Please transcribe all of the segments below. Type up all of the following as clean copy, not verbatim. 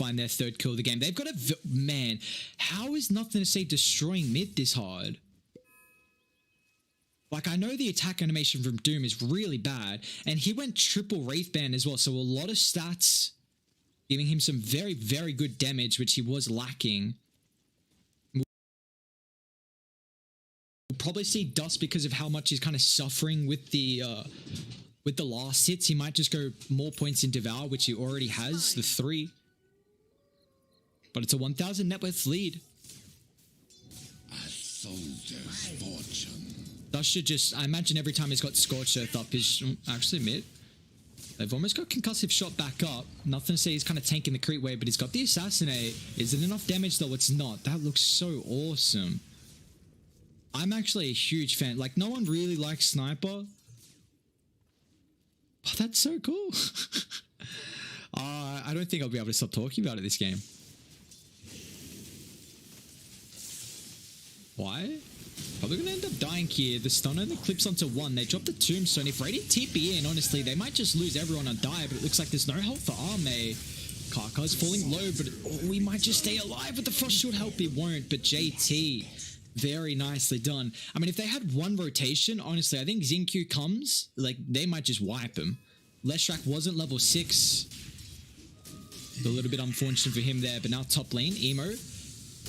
find their third kill of the game. They've got a... Man, how is NothingToSay destroying mid this hard? Like, I know the attack animation from Doom is really bad, and he went triple Wraith Band as well, so a lot of stats giving him some very, very good damage, which he was lacking. We'll probably see Dust because of how much he's kind of suffering with the last hits. He might just go more points in Devour, which he already has, the 3. But it's a 1,000 net worth lead. A soldier's fortune. Dust should just, I imagine every time he's got Scorched Earth up, he's actually mid. They've almost got Concussive Shot back up. NothingToSay he's kind of tanking the crit wave, but he's got the Assassinate. Is it enough damage though? It's not. That looks so awesome. I'm actually a huge fan. Like, no one really likes Sniper. But that's so cool. I don't think I'll be able to stop talking about it this game. Why? Probably going to end up dying here. The stun only clips onto 1. They drop the Tombstone. If Radiant TP in, honestly, they might just lose everyone and die, but it looks like there's no help for Arme. Kaka's falling low, but we might just stay alive with the Frost Shield help. It won't, but JT, very nicely done. I mean, if they had one rotation, honestly, I think XinQ comes, like, they might just wipe him. Leshrac wasn't level 6. A little bit unfortunate for him there, but now top lane, Emo.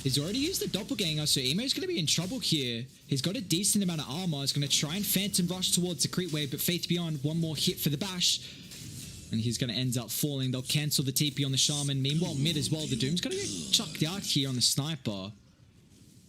He's already used the Doppelganger, so Emo's going to be in trouble here. He's got a decent amount of armor. He's going to try and Phantom Rush towards the Crit Wave, but Faith Beyond, one more hit for the bash. And he's going to end up falling. They'll cancel the TP on the Shaman. Meanwhile, mid as well. The Doom's going to get chucked out here on the Sniper.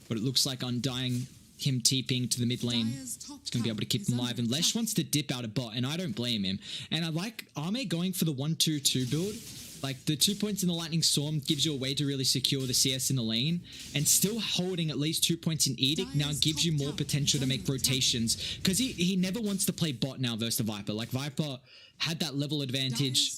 But it looks like Undying, him TPing to the mid lane, it's going to be able to keep him alive. And Lesh wants to dip out a bot, and I don't blame him. And I like Arme going for the 1-2-2 build. Like, the 2 points in the Lightning Storm gives you a way to really secure the CS in the lane, and still holding at least 2 points in Edict now gives you more potential to make rotations, because he never wants to play bot now versus the Viper. Like, Viper had that level advantage,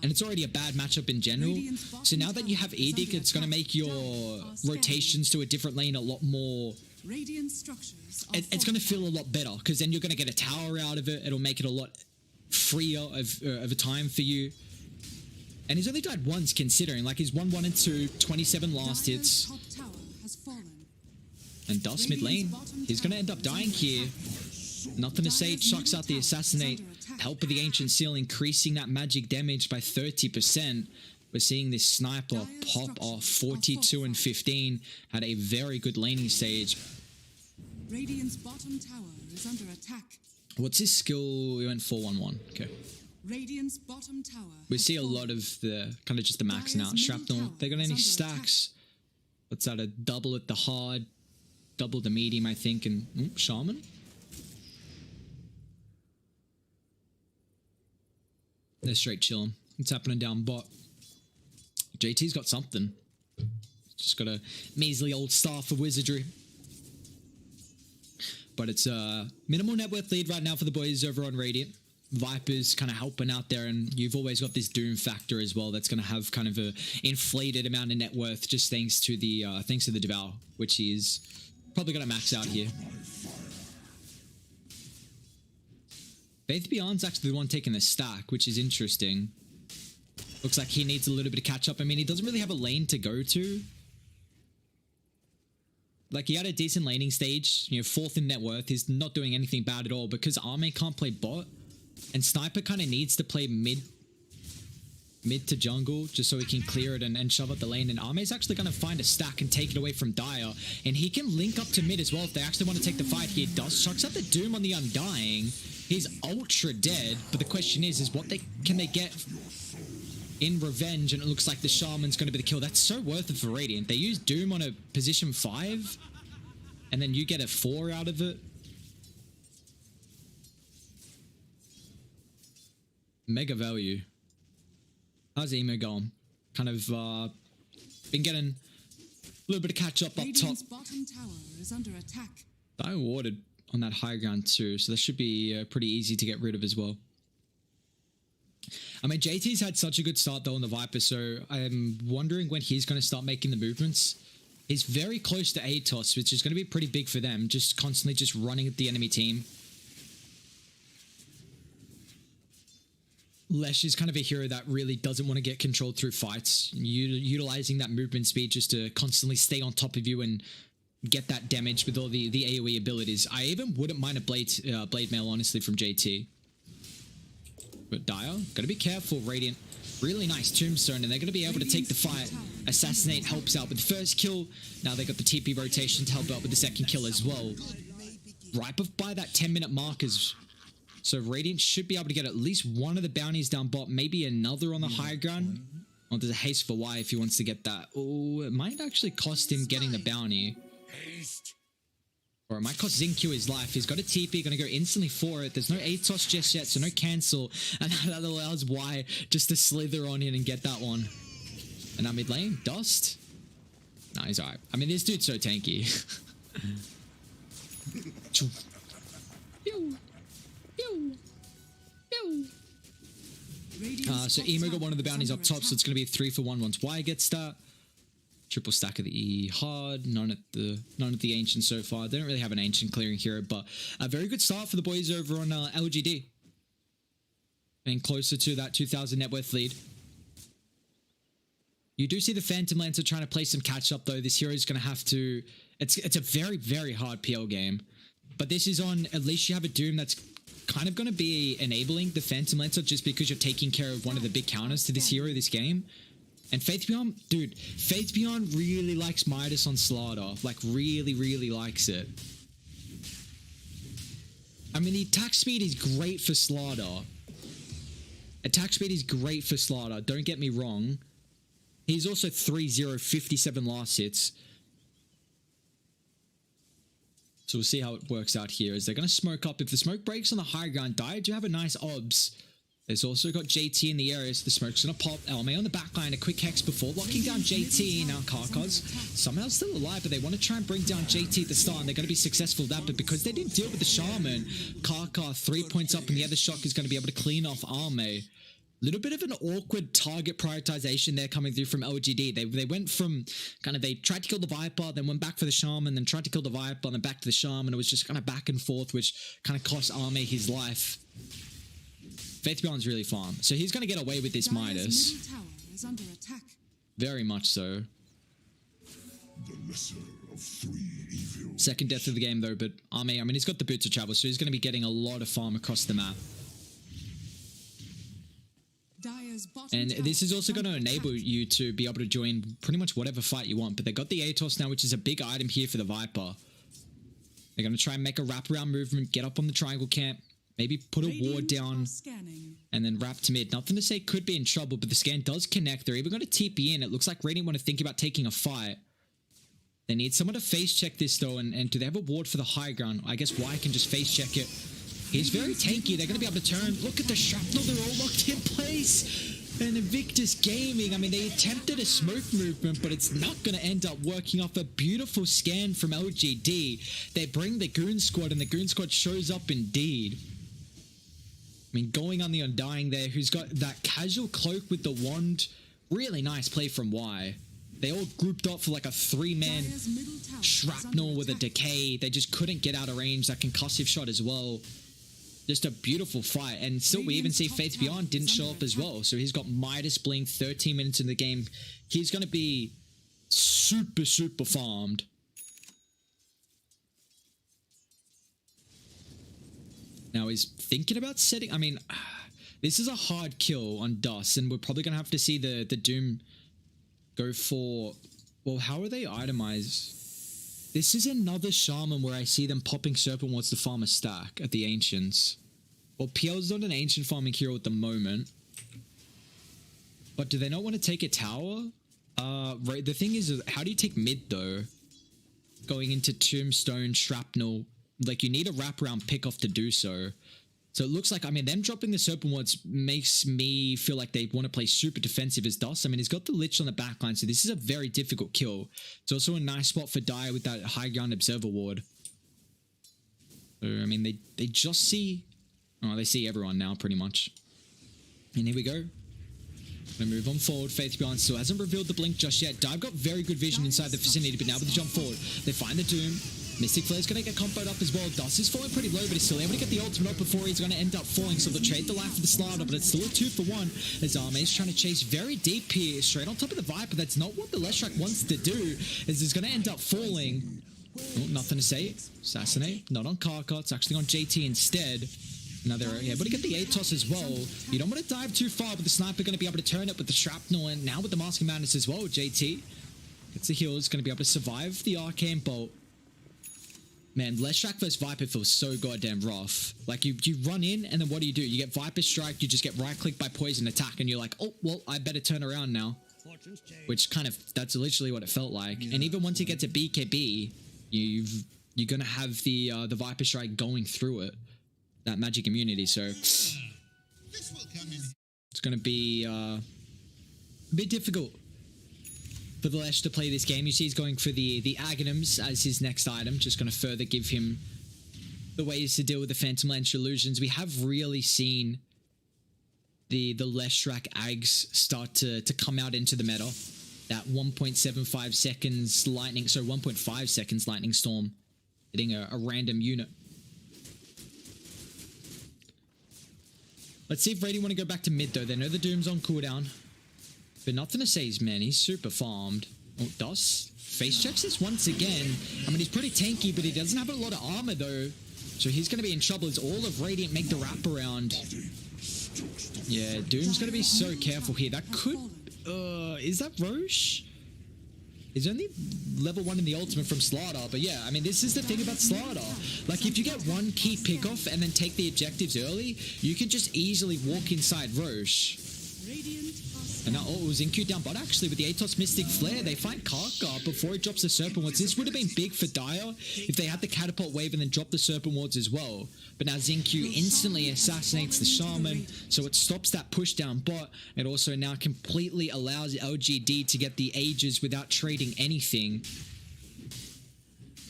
and it's already a bad matchup in general. So now that you have Edict, it's going to make your rotations to a different lane a lot more... It's going to feel a lot better, because then you're going to get a tower out of it. It'll make it a lot freer of a time for you. And he's only died once, considering. Like, he's 1-1 and 2, 27 last hits. And Dust mid lane. He's going to end up dying here. NothingToSay chucks out the Assassinate. Help of the Ancient Seal, increasing that magic damage by 30%. We're seeing this Sniper pop off 42 and 15. Had a very good laning stage. Radiant's bottom tower is under attack. What's his skill? We went 4-1-1. Okay. Radiant's bottom tower. We see a lot of the kind of just the maxing out shrapnel. They got any stacks? What's that? A double at the hard, double the medium, I think, and Shaman. They're straight chilling. What's happening down bot? JT's got something. Just got a measly old staff of wizardry. But it's a minimal net worth lead right now for the boys over on Radiant. Viper's kind of helping out there, and you've always got this Doom factor as well that's going to have kind of a inflated amount of net worth just thanks to the Devour, which he's probably going to max out here. Faith Beyond's actually the one taking the stack, which is interesting. Looks like he needs a little bit of catch up. I mean, he doesn't really have a lane to go to. Like, he had a decent laning stage, you know, 4th in net worth. He's not doing anything bad at all because Arme can't play bot. And Sniper kind of needs to play mid to jungle just so he can clear it and shove up the lane. And Arme's actually going to find a stack and take it away from Dire. And he can link up to mid as well if they actually want to take the fight here. Does chucks out the Doom on the Undying. He's ultra dead. But the question is what can they get in revenge? And it looks like the Shaman's going to be the kill. That's so worth it for Radiant. They use Doom on a position 5. And then you get a 4 out of it. Mega value. How's Emo going? Kind of been getting a little bit of catch up top. Bottom tower is under attack. I warded on that high ground too, so that should be pretty easy to get rid of as well. I mean, JT's had such a good start though on the Viper, so I'm wondering when he's going to start making the movements. He's very close to ATOS, which is going to be pretty big for them, just constantly just running at the enemy team. Lesh is kind of a hero that really doesn't want to get controlled through fights. Utilizing that movement speed just to constantly stay on top of you and get that damage with all the AoE abilities. I even wouldn't mind a blade mail, honestly, from JT. But Dire, gotta be careful, Radiant. Really nice tombstone, and they're going to be able to take the fight. Assassinate helps out with the first kill. Now they got the TP rotation to help out with the second kill as well. Right by that 10-minute mark is... So Radiant should be able to get at least one of the bounties down bot, maybe another on the high ground. Oh, there's a haste for Y if he wants to get that. Oh, it might actually cost him getting the bounty. Or it might cost XinQ his life. He's got a TP, gonna go instantly for it. There's no ATOS just yet, so no cancel. And that allows Y just to slither on in and get that one. And now mid lane, Dust. Nah, he's alright. I mean, this dude's so tanky. So Emo got one of the bounties up top, so it's gonna be a 3-for-1 once Y gets that. Triple stack of the E hard, none at the ancient so far. They don't really have an ancient clearing hero, but a very good start for the boys over on LGD. And closer to that 2,000 net worth lead. You do see the Phantom Lancer trying to play some catch up though. This hero is going to have to... It's a very, very hard PL game. But this is on... At least you have a Doom that's kind of going to be enabling the Phantom Lancer just because you're taking care of one of the big counters to this hero this game. And Faith Beyond, dude, Faith Beyond really likes Midas on Slaughter. Like, really, really likes it. I mean, the attack speed is great for Slaughter. Attack speed is great for Slaughter, don't get me wrong. He's also 3-0, 57 last hits. So we'll see how it works out here. As they're going to smoke up. If the smoke breaks on the high ground, Dire do have a nice obs. There's also got JT in the area, so the smoke's going to pop. LMA on the backline, a quick hex before locking down JT. Now Kaka's somehow still alive, but they want to try and bring down JT at the start, and they're going to be successful with that. But because they didn't deal with the Shaman, Kaka 3 points up, and the other shock is going to be able to clean off Arme. Little bit of an awkward target prioritization there coming through from LGD. They went from they tried to kill the Viper, then went back for the Shaman, then tried to kill the Viper, and then back to the Shaman. It was just kind of back and forth, which kind of cost Arme his life. Faith Beyond's really farm. So he's going to get away with this Midas. Middle tower is under attack. Very much so. The lesser of three evils. Second death of the game though, but Arme, I mean, he's got the boots of travel, so he's going to be getting a lot of farm across the map. And this is also going to enable you to be able to join pretty much whatever fight you want. But they got the ATOS now, which is a big item here for the Viper. They're going to try and make a wraparound movement, get up on the triangle camp, maybe put a ward down, and then wrap to mid. NothingToSay could be in trouble, but the scan does connect. They're even going to TP in. It looks like Radiant want to think about taking a fight. They need someone to face check this though, and do they have a ward for the high ground? I guess Y can just face check it. He's very tanky. They're going to be able to turn. Look at the shrapnel. They're all locked in place. And Invictus Gaming, I mean, they attempted a smoke movement, but it's not going to end up working off. A beautiful scan from LGD. They bring the Goon Squad, and the Goon Squad shows up indeed. I mean, going on the Undying there, who's got that casual cloak with the wand. Really nice play from Y. They all grouped up for like a 3-man shrapnel with a decay. They just couldn't get out of range. That concussive shot as well. Just a beautiful fight. And still, we even see Faith Beyond didn't show up as well. So he's got Midas Blink 13 minutes in the game. He's going to be super, super farmed. Now he's thinking about setting... I mean, this is a hard kill on Dust. And we're probably going to have to see the Doom go for... Well, how are they itemized? This is another Shaman where I see them popping Serpent Wards to farm a stack at the Ancients. Well, PL's not an Ancient farming hero at the moment. But do they not want to take a tower? Right. The thing is, how do you take mid though? Going into Tombstone, Shrapnel. Like, you need a wraparound pick off to do so. So it looks like, I mean, them dropping the Serpent Wards makes me feel like they want to play super defensive as Dust. I mean, he's got the Lich on the backline, so this is a very difficult kill. It's also a nice spot for Dire with that high ground Observer Ward. So, I mean, they just see... Oh, they see everyone now, pretty much. And here we go. Gonna move on forward. Faith Beyond still hasn't revealed the blink just yet. Dive got very good vision inside the vicinity, but now with the jump forward, they find the Doom. Mystic Flare's going to get comboed up as well. Dust is falling pretty low, but he's still able to get the ultimate up before he's going to end up falling. So they'll trade the life of the Slider, but it's still a 2-for-1 as Arme's trying to chase very deep here, straight on top of the Viper. That's not what the Leshrac wants to do, as he's going to end up falling. Oh, nothing to say. Assassinate. Not on Kaka. It's actually on JT instead. Now they're able to get the ATOS as well. You don't want to dive too far, but the Sniper going to be able to turn it with the Shrapnel, and now with the Masking Madness as well. JT gets the heal. Is going to be able to survive the Arcane Bolt. Man, Leshrac vs Viper feels so goddamn rough. Like, you run in, and then what do? You get Viper Strike, you just get right-clicked by Poison Attack, and you're like, oh, well, I better turn around now. Which kind of, that's literally what it felt like. And even once you get to BKB, you're going to have the Viper Strike going through it. That magic immunity, so... It's going to be a bit difficult for the Lesh to play this game. You see he's going for the Aghanims as his next item, just going to further give him the ways to deal with the Phantom Lance Illusions. We have really seen the Leshrac Ags start to come out into the meta. That 1.75 seconds lightning, so 1.5 seconds lightning storm, hitting a random unit. Let's see if Radiant want to go back to mid though. They know the Doom's on cooldown. But nothing to say, man. He's super farmed. Oh, Dust face checks this once again. I mean, he's pretty tanky, but he doesn't have a lot of armor, though. So he's going to be in trouble as all of Radiant make the wraparound. Yeah, Doom's going to be so careful here. That could... is that Roche? He's only level 1 in the ultimate from Slaughter, but yeah, I mean, this is the thing about Slaughter. Like, if you get one key pickoff and then take the objectives early, you can just easily walk inside Roche. And now, oh, XinQ down bot actually with the Atos Mystic Flare. They find Kaka before he drops the Serpent Wards. This would have been big for Dire if they had the Catapult Wave and then dropped the Serpent Wards as well. But now XinQ instantly assassinates the Shaman, so it stops that push down bot. It also now completely allows LGD to get the Aegis without trading anything.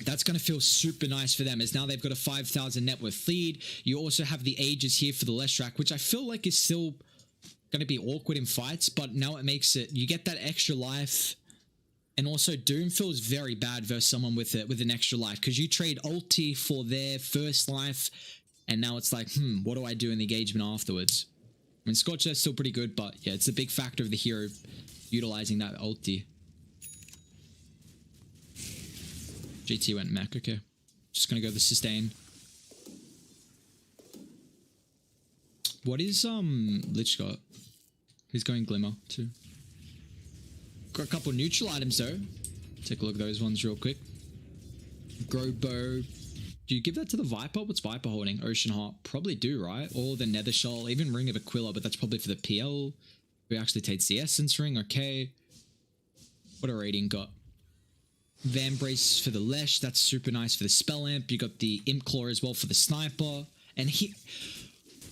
That's going to feel super nice for them, as now they've got a 5,000 net worth lead. You also have the Aegis here for the Leshrac, which I feel like is still going to be awkward in fights, but now it makes it, you get that extra life. And also Doom feels very bad versus someone with an extra life, because you trade ulti for their first life, and now it's like, what do I do in the engagement afterwards? I mean, Scorcher is still pretty good, but yeah, it's a big factor of the hero utilizing that ulti. GT went mech, okay. Just gonna go the sustain. What is Lich got? He's going Glimmer too. Got a couple neutral items though. Take a look at those ones real quick. Grow Bow. Do you give that to the Viper? What's Viper holding? Ocean Heart. Probably do, right? Or the Nether Shell. Even Ring of Aquila, but that's probably for the PL. Who actually takes the Essence Ring. Okay. What a Radiant got? Vambrace for the Lesh. That's super nice for the Spell Amp. You got the Imp Claw as well for the Sniper. And he...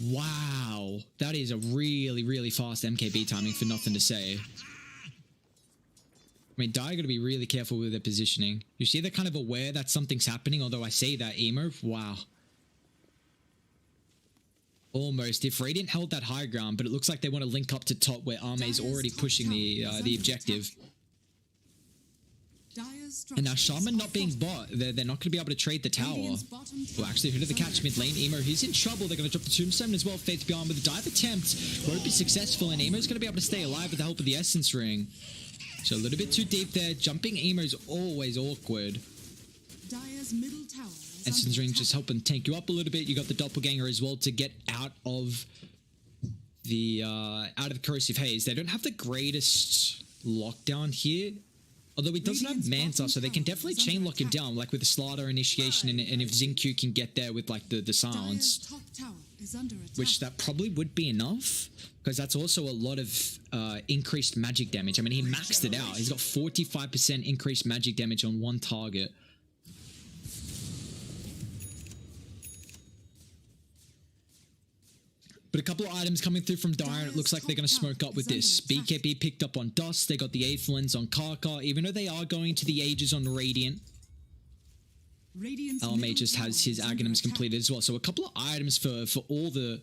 Wow, that is a really, really fast MKB timing for nothing to say. I mean, Dire got to be really careful with their positioning. You see, they're kind of aware that something's happening, although I say that, Emo, wow. Almost. If Radiant held that high ground, but it looks like they want to link up to top where Arme's already pushing the objective. And now Shaman not being bot, they're not going to be able to trade the tower. Well, actually, who did the catch mid lane? Emo, he's in trouble. They're going to drop the Tombstone as well. Faith Beyond with the dive attempt. Won't be successful, and Emo's going to be able to stay alive with the help of the Essence Ring. So a little bit too deep there. Jumping Emo's always awkward. Essence Ring just helping tank you up a little bit. You got the Doppelganger as well to get out of the Corrosive Haze. They don't have the greatest lockdown here. Although he doesn't have Manta, so they can definitely chain lock him down, like with the Slaughter initiation, and if XinQ can get there with like the silence, which that probably would be enough, because that's also a lot of increased magic damage. I mean, he maxed it out. He's got 45% increased magic damage on one target. But a couple of items coming through from Dire, and it looks like they're going to smoke up with this. BKB picked up on Dust. They got the Eighth Lens on Kaka, even though they are going to the Aegis on Radiant. LMA just has his Aghanims completed as well. So a couple of items for all the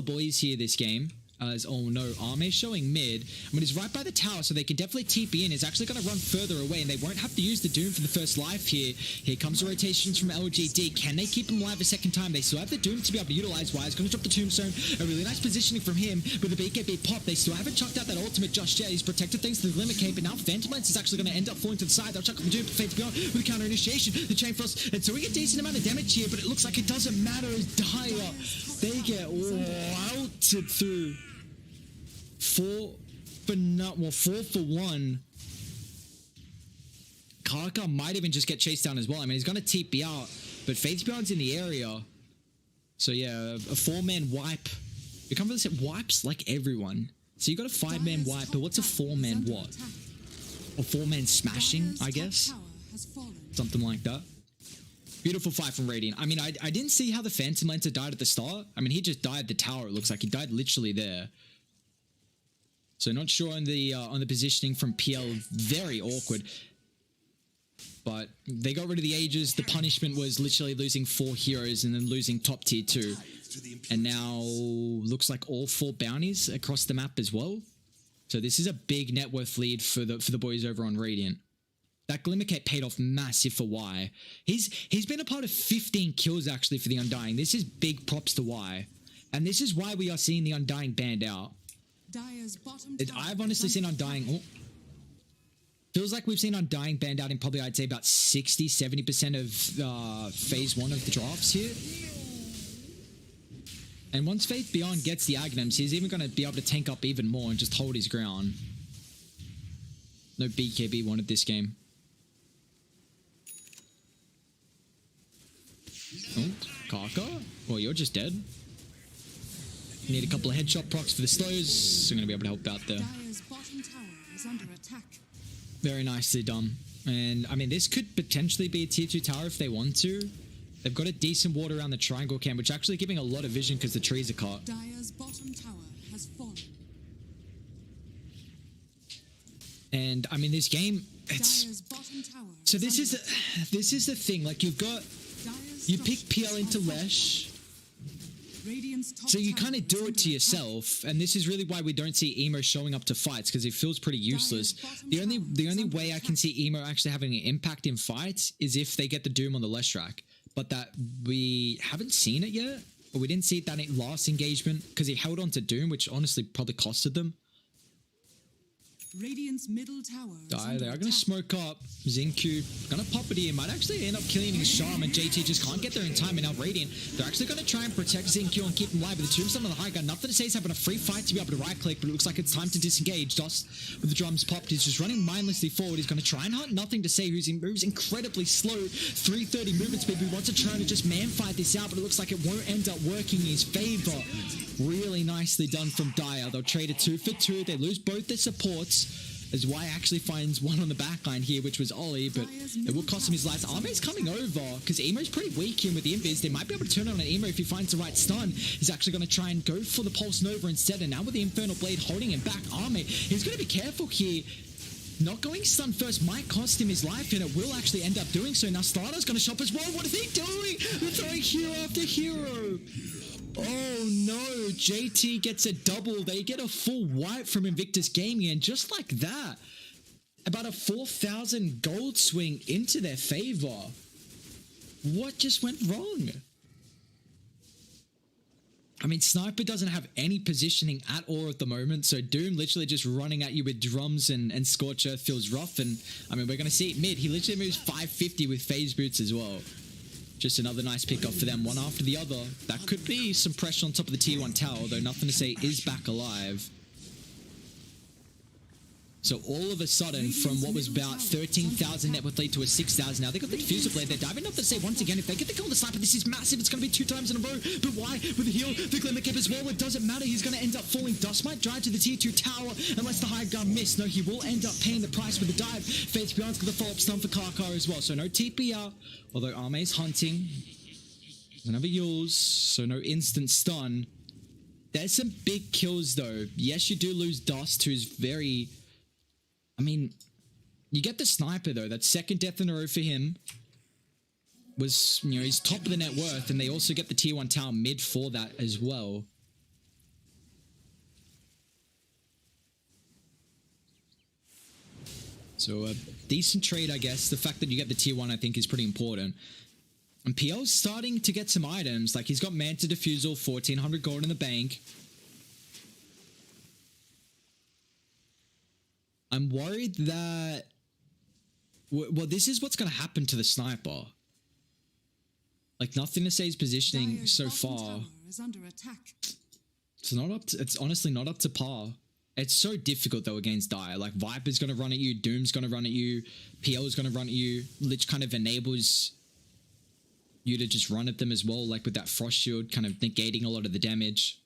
boys here this game. As, oh no, Arme showing mid. I mean, he's right by the tower, so they can definitely TP in. He's actually going to run further away, and they won't have to use the Doom for the first life here. Here comes the rotations from LGD. Can they keep him alive a second time? They still have the Doom to be able to utilize. Wise going to drop the Tombstone. A really nice positioning from him with the BKB pop. They still haven't chucked out that ultimate just yet. He's protected thanks to the limit cape, but now Phantom Lance is actually going to end up falling to the side. They'll chuck up the Doom for Fates Beyond with the counter initiation. The Chain Frost, and so we get a decent amount of damage here, but it looks like it doesn't matter as Dire. They get routed through. 4 for 1. Kaka might even just get chased down as well. I mean, he's going to TP out, but Faith Beyond's in the area. So yeah, a 4-man wipe. You can't really say wipes like everyone. So you got a 5-man wipe, but what's a 4-man what? A 4-man smashing, I guess? Something like that. Beautiful fight from Radiant. I mean, I didn't see how the Phantom Lancer died at the start. I mean, he just died the tower, it looks like. He died literally there. So not sure on the positioning from PL. Very awkward. But they got rid of the Aegis. The punishment was literally losing 4 heroes and then losing top tier 2. And now looks like all 4 bounties across the map as well. So this is a big net worth lead for the boys over on Radiant. That Glimmer Cape paid off massive for Y. He's been a part of 15 kills actually for the Undying. This is big props to Y. And this is why we are seeing the Undying banned out. I've honestly seen Undying. Oh, feels like we've seen Undying banned out in probably, I'd say, about 60-70% of phase 1 of the drafts here. And once Faith Beyond gets the Agnums, he's even going to be able to tank up even more and just hold his ground. No BKB wanted this game. Oh, Kaka? Well, you're just dead. Need a couple of headshot procs for the slows, so I'm going to be able to help out there. Very nicely done. And, I mean, this could potentially be a tier 2 tower if they want to. They've got a decent ward around the triangle camp, which is actually giving a lot of vision because the trees are cut. Dire's bottom tower has fallen. And, I mean, this game, it's... So this is the thing, like, you pick PL into Lesh... So you kind of do it to yourself, and this is really why we don't see Emo showing up to fights, because it feels pretty useless. The only way I can see Emo actually having an impact in fights is if they get the Doom on the Leshrac, but that we haven't seen it yet, or we didn't see it that last engagement, because he held on to Doom, which honestly probably costed them. Radiant's middle tower. They are going to smoke up. XinQ going to pop it in. Might actually end up killing his Charm, and JT just can't get there in time. And now Radiant, they're actually going to try and protect XinQ and keep him alive. But the Tombstone on the high ground, nothing to say. He's having a free fight to be able to right click, but it looks like it's time to disengage. Dust with the drums popped. He's just running mindlessly forward. He's going to try and hunt Nothing to Say, who's moves incredibly slow. 330 movement speed. We want to try to just man fight this out, but it looks like it won't end up working in his favor. Really nicely done from Dire. They'll trade it 2 for 2. They lose both their supports. As Y actually finds one on the back line here, which was Ollie, but it will cost him his life. Arme's coming over, because Emo's pretty weak here with the invis. They might be able to turn it on an Emo if he finds the right stun. He's actually going to try and go for the Pulse Nova instead, and now with the Infernal Blade holding him back, Arme, he's going to be careful here. Not going stun first might cost him his life, and it will actually end up doing so. Now Starter's going to shop as well. What is he doing? They're throwing hero after hero. Oh no, JT gets a double. They get a full wipe from Invictus Gaming, and just like that, about a 4,000 gold swing into their favor. What just went wrong? I mean, Sniper doesn't have any positioning at all at the moment, so Doom literally just running at you with drums and Scorch Earth feels rough, and I mean, we're going to see it mid. He literally moves 550 with phase boots as well. Just another nice pickup for them, one after the other. That could be some pressure on top of the tier 1 tower, though Nothing to Say is back alive. So all of a sudden, from what was about 13,000 net worth lead to a 6,000 now, they got the Diffuser Blade. They're diving up to say once again, if they get the kill on the Sniper, this is massive. It's going to be 2 times in a row. But why? With the heal, the Glimmer Cape as well. It doesn't matter. He's going to end up falling. Dust might drive to the tier 2 tower unless the high ground miss. No, he will end up paying the price with the dive. Faith Beyond's got the follow-up stun for Kaka as well. So no TP out, although Arme's hunting. Another Yules, so no instant stun. There's some big kills though. Yes, you do lose Dust, who's very... I mean, you get the Sniper though. That second death in a row for him was, you know, he's top of the net worth, and they also get the tier 1 tower mid for that as well. So a decent trade, I guess. The fact that you get the tier 1, I think, is pretty important. And PL's starting to get some items. Like, he's got Manta Diffusal, 1400 gold in the bank. I'm worried that... Well, this is what's going to happen to the sniper. Like, NothingToSay's positioning so far... Is under attack. It's not up to, it's honestly not up to par. It's so difficult though against Dire. Like Viper's gonna run at you, Doom's gonna run at you, PL's gonna run at you. Lich kind of enables you to just run at them as well, like with that frost shield kind of negating a lot of the damage.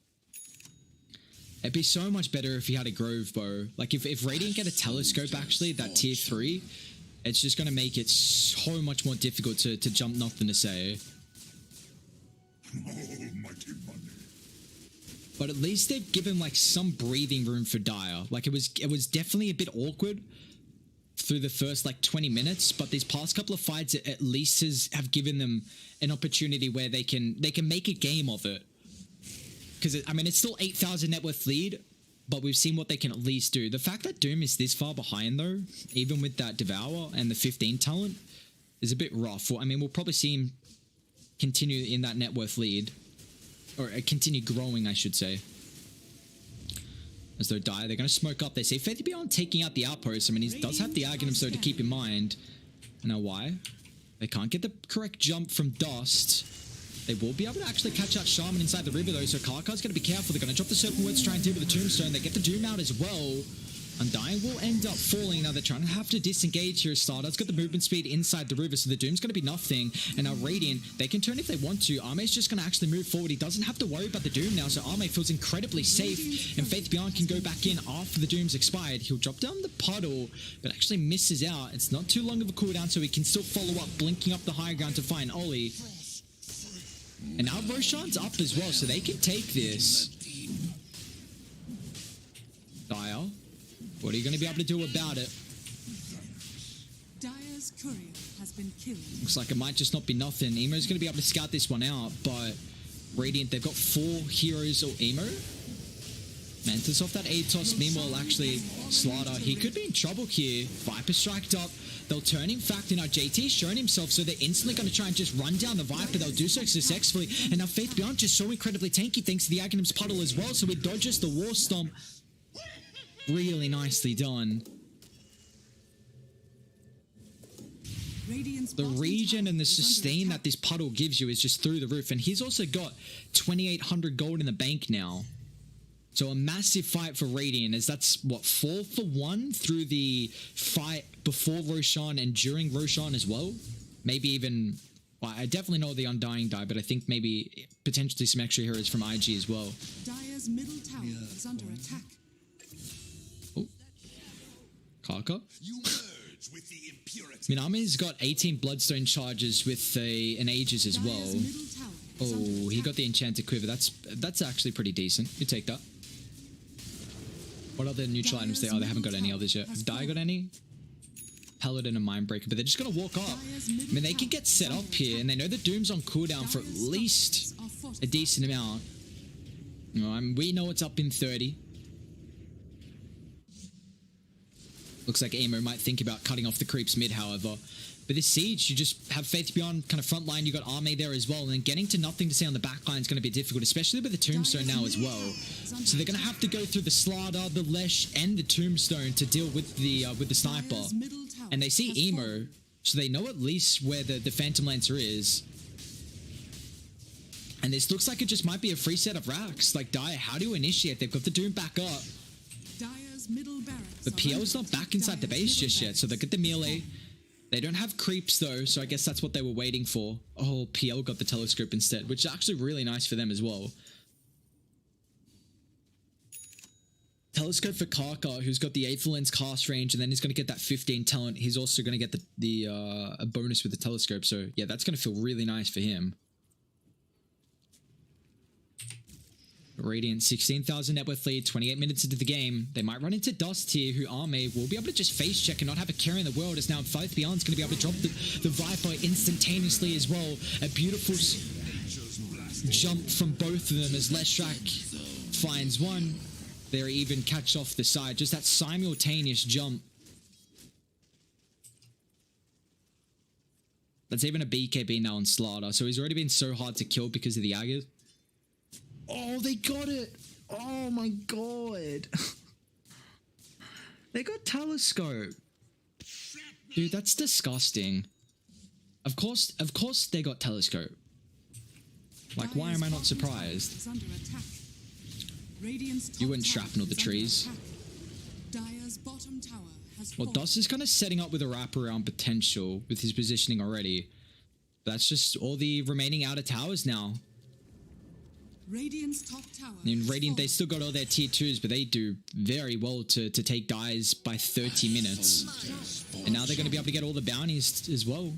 It'd be so much better if he had a Grove bow. Like if Radiant get a telescope actually, that tier 3, it's just gonna make it so much more difficult to jump NothingToSay. Almighty money. But at least they've given like some breathing room for Dire. Like it was definitely a bit awkward through the first like 20 minutes, but these past couple of fights at least have given them an opportunity where they can make a game of it. Because I mean it's still 8,000 net worth lead, but we've seen what they can at least do. The fact that Doom is this far behind though, even with that Devour and the 15 talent, is a bit rough. Well, I mean we'll probably see him continue in that net worth lead. Or continue growing, I should say. As though Dire, they're going to smoke up. They say Faith.Beyond taking out the outpost. I mean, he does have the Aghanim, so to keep in mind. Now, why? They can't get the correct jump from Dust. They will be able to actually catch out Shaman inside the river, though, so Kaka's going to be careful. They're going to drop the Serpent Words, try and deal with the Tombstone. They get the Doom out as well. Undying will end up falling. Now they're trying to have to disengage here. Stardust's got the movement speed inside the river, so the Doom's going to be nothing. And now Radiant, they can turn if they want to. Arme's just going to actually move forward. He doesn't have to worry about the Doom now, so Arme feels incredibly safe. And Faith.Beyond can go back in after the Doom's expired. He'll drop down the puddle, but actually misses out. It's not too long of a cooldown, so he can still follow up, blinking up the high ground to find Ollie. And now Roshan's up as well, so they can take this. Dire. What are you going to be able to do about it? Dire's courier has been killed. Looks like it might just not be nothing. Emo's going to be able to scout this one out, but Radiant, they've got 4 heroes or Emo. Mantis off that ATOS. Meanwhile, actually, Slaughter, he could be in trouble here. Viper striked up. They'll turn, in fact, and now JT's shown himself, so they're instantly going to try and just run down the Viper. They'll do so successfully. And now Faith.Beyond just so incredibly tanky thanks to the Aghanim's puddle as well, so he dodges the War Stomp. Really nicely done. The regen and the sustain that this puddle gives you is just through the roof. And he's also got 2,800 gold in the bank now. So a massive fight for Radiant, as that's, what, 4 for 1 through the fight before Roshan and during Roshan as well? Maybe even... Well, I definitely know the Undying died, but I think maybe potentially some extra heroes from IG as well. Dire's middle tower is under attack. Kaka? Minami's got 18 Bloodstone charges with an Aegis as well. Oh, he got the Enchanted Quiver. That's actually pretty decent. You take that. What other neutral items they are? They haven't got any others yet. Have Dire got any? Paladin and Mindbreaker, but they're just going to walk up. I mean, they can get set up here, and they know the Doom's on cooldown for at least a decent amount. You know, we know it's up in 30. Looks like Emo might think about cutting off the creeps mid, however. But this siege, you just have Faith.Beyond kind of front line. You got Arme there as well, and then getting to NothingToSay on the back line is going to be difficult, especially with the Tombstone now as well. So they're going to have to go through the Slaughter, the Lesh, and the Tombstone to deal with the sniper. And they see Emo, so they know at least where the Phantom Lancer is. And this looks like it just might be a free set of racks. Like Dire, how do you initiate? They've got the Doom back up. But PL's not back inside the base just yet, so they get the melee. They don't have creeps though, so I guess that's what they were waiting for. Oh, PL got the telescope instead, which is actually really nice for them as well. Telescope for Kaka, who's got the 8th lens cast range, and then he's going to get that 15 talent. He's also going to get a bonus with the telescope, so yeah, that's going to feel really nice for him. Radiant, 16,000 net worth lead, 28 minutes into the game. They might run into Dust here, who Arme will be able to just face check and not have a carry in the world, as now Faith.Beyond's going to be able to drop the Viper instantaneously as well. A beautiful jump from both of them as Leshrak finds one. They're even catch off the side. Just that simultaneous jump. That's even a BKB now on Slaughter. So he's already been so hard to kill because of the Aggers. Oh, they got it. Oh my god. They got Telescope. Dude, that's disgusting. Of course they got Telescope. Like, why am I not surprised? You wouldn't shrapnel the trees. Well, Dust is kind of setting up with a wraparound potential with his positioning already. That's just all the remaining outer towers now. Radiant's top tower. In Radiant, they still got all their tier 2s, but they do very well to take guys by 30 minutes. And now they're going to be able to get all the bounties as well.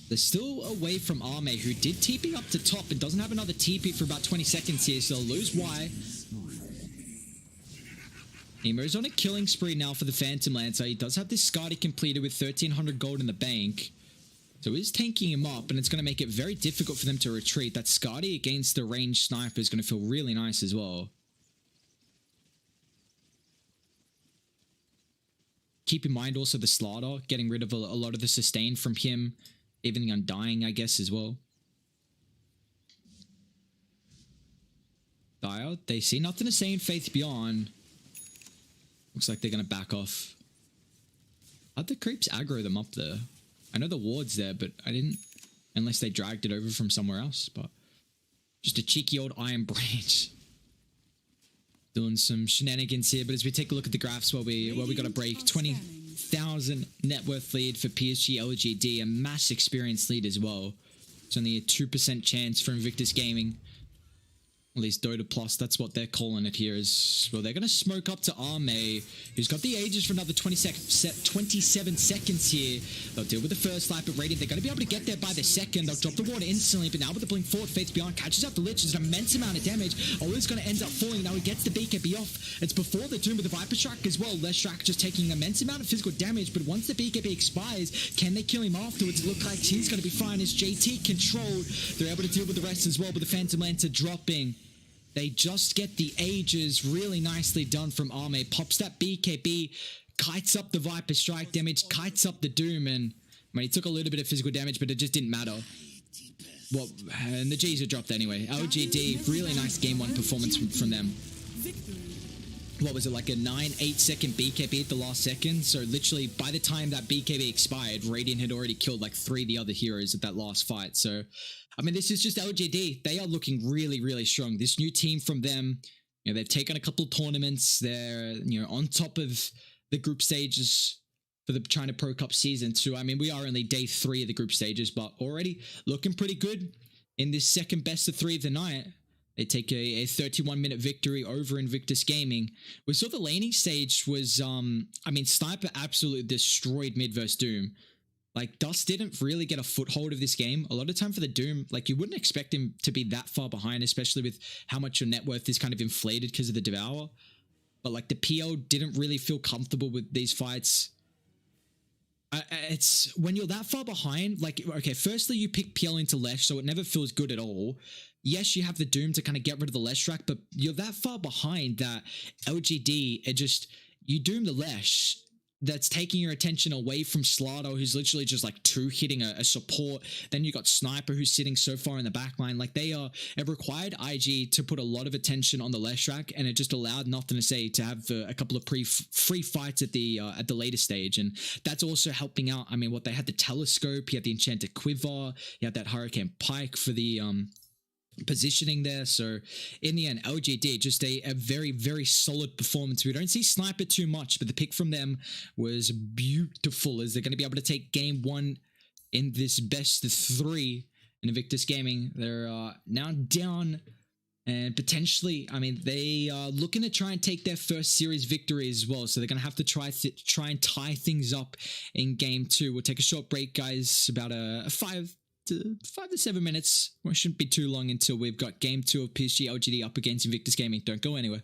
They're still away from Arme, who did TP up to top and doesn't have another TP for about 20 seconds here, so they'll lose Y. Nemo's on a killing spree now for the Phantom Lancer. He does have this Skadi completed with 1300 gold in the bank. So he's tanking him up, and it's going to make it very difficult for them to retreat. That Skadi against the ranged sniper is going to feel really nice as well. Keep in mind also the Slaughter, getting rid of a lot of the sustain from him. Even the Undying, I guess, as well. Dire, they see nothing to say in Faith Beyond. Looks like they're going to back off. How'd the creeps aggro them up there? I know the ward's there, but I didn't... Unless they dragged it over from somewhere else, but... Just a cheeky old Iron Branch. Doing some shenanigans here, but as we take a look at the graphs where we got a break, 20,000 net worth lead for PSG.LGD, a mass experience lead as well. It's only a 2% chance for Invictus Gaming. At least Dota Plus, that's what they're calling it here. Is well, they're going to smoke up to Arme, who's got the Aegis for another 27 seconds here. They'll deal with the first life, but Radiant, they're going to be able to get there by the second. They'll drop the water instantly, but now with the blink forward, Faith Beyond catches out the Lich. There's an immense amount of damage. Always going to end up falling. Now he gets the BKB off. It's before the Doom with the Viper Strike as well. Leshrac just taking an immense amount of physical damage, but once the BKB expires, can they kill him afterwards? It looks like he's going to be fine as JT controlled. They're able to deal with the rest as well, with the Phantom Lancer dropping. They just get the Aegis really nicely done from Arme. Pops that BKB, kites up the Viper Strike damage, kites up the Doom, and I mean, he took a little bit of physical damage, but it just didn't matter. Well, and the G's are dropped anyway. LGD, really nice game 1 performance from them. What was it, like a 9-8 second BKB at the last second? So literally, by the time that BKB expired, Radiant had already killed like 3 of the other heroes at that last fight. So, I mean, this is just LGD. They are looking really, really strong. This new team from them, you know, they've taken a couple of tournaments. They're, you know, on top of the group stages for the China Pro Cup Season 2. I mean, we are only day 3 of the group stages, but already looking pretty good in this second best of 3 of the night. They take a 31-minute victory over Invictus Gaming. We saw the laning stage was, I mean, Sniper absolutely destroyed mid versus Doom. Like, Dust didn't really get a foothold of this game. A lot of time for the Doom, like, you wouldn't expect him to be that far behind, especially with how much your net worth is kind of inflated because of the Devour. But, like, the PL didn't really feel comfortable with these fights. It's when you're that far behind, like, okay, firstly, you pick PL into Lesh, so it never feels good at all. Yes, you have the Doom to kind of get rid of the Lesh rack, but you're that far behind that LGD, you Doom the Lesh, that's taking your attention away from Slaughter, who's literally just like 2-hitting a support. Then you got Sniper, who's sitting so far in the back line. Like, it required IG to put a lot of attention on the Lesh rack, and it just allowed NothingToSay to have a couple of free fights at the later stage. And that's also helping out. I mean, they had the Telescope, he had the Enchanted Quiver, he had that Hurricane Pike for the positioning there. So in the end, LGD just a very, very solid performance. We don't see Sniper too much, but the pick from them was beautiful, as they're going to be able to take game 1 in this best of 3 in Invictus Gaming. They're now down, and potentially, I mean, they are looking to try and take their first series victory as well. So they're going to have to try and tie things up in game 2. We'll take a short break, guys, about a 5 to 7 minutes. Well, it shouldn't be too long until we've got game 2 of PSG.LGD up against Invictus Gaming. Don't go anywhere.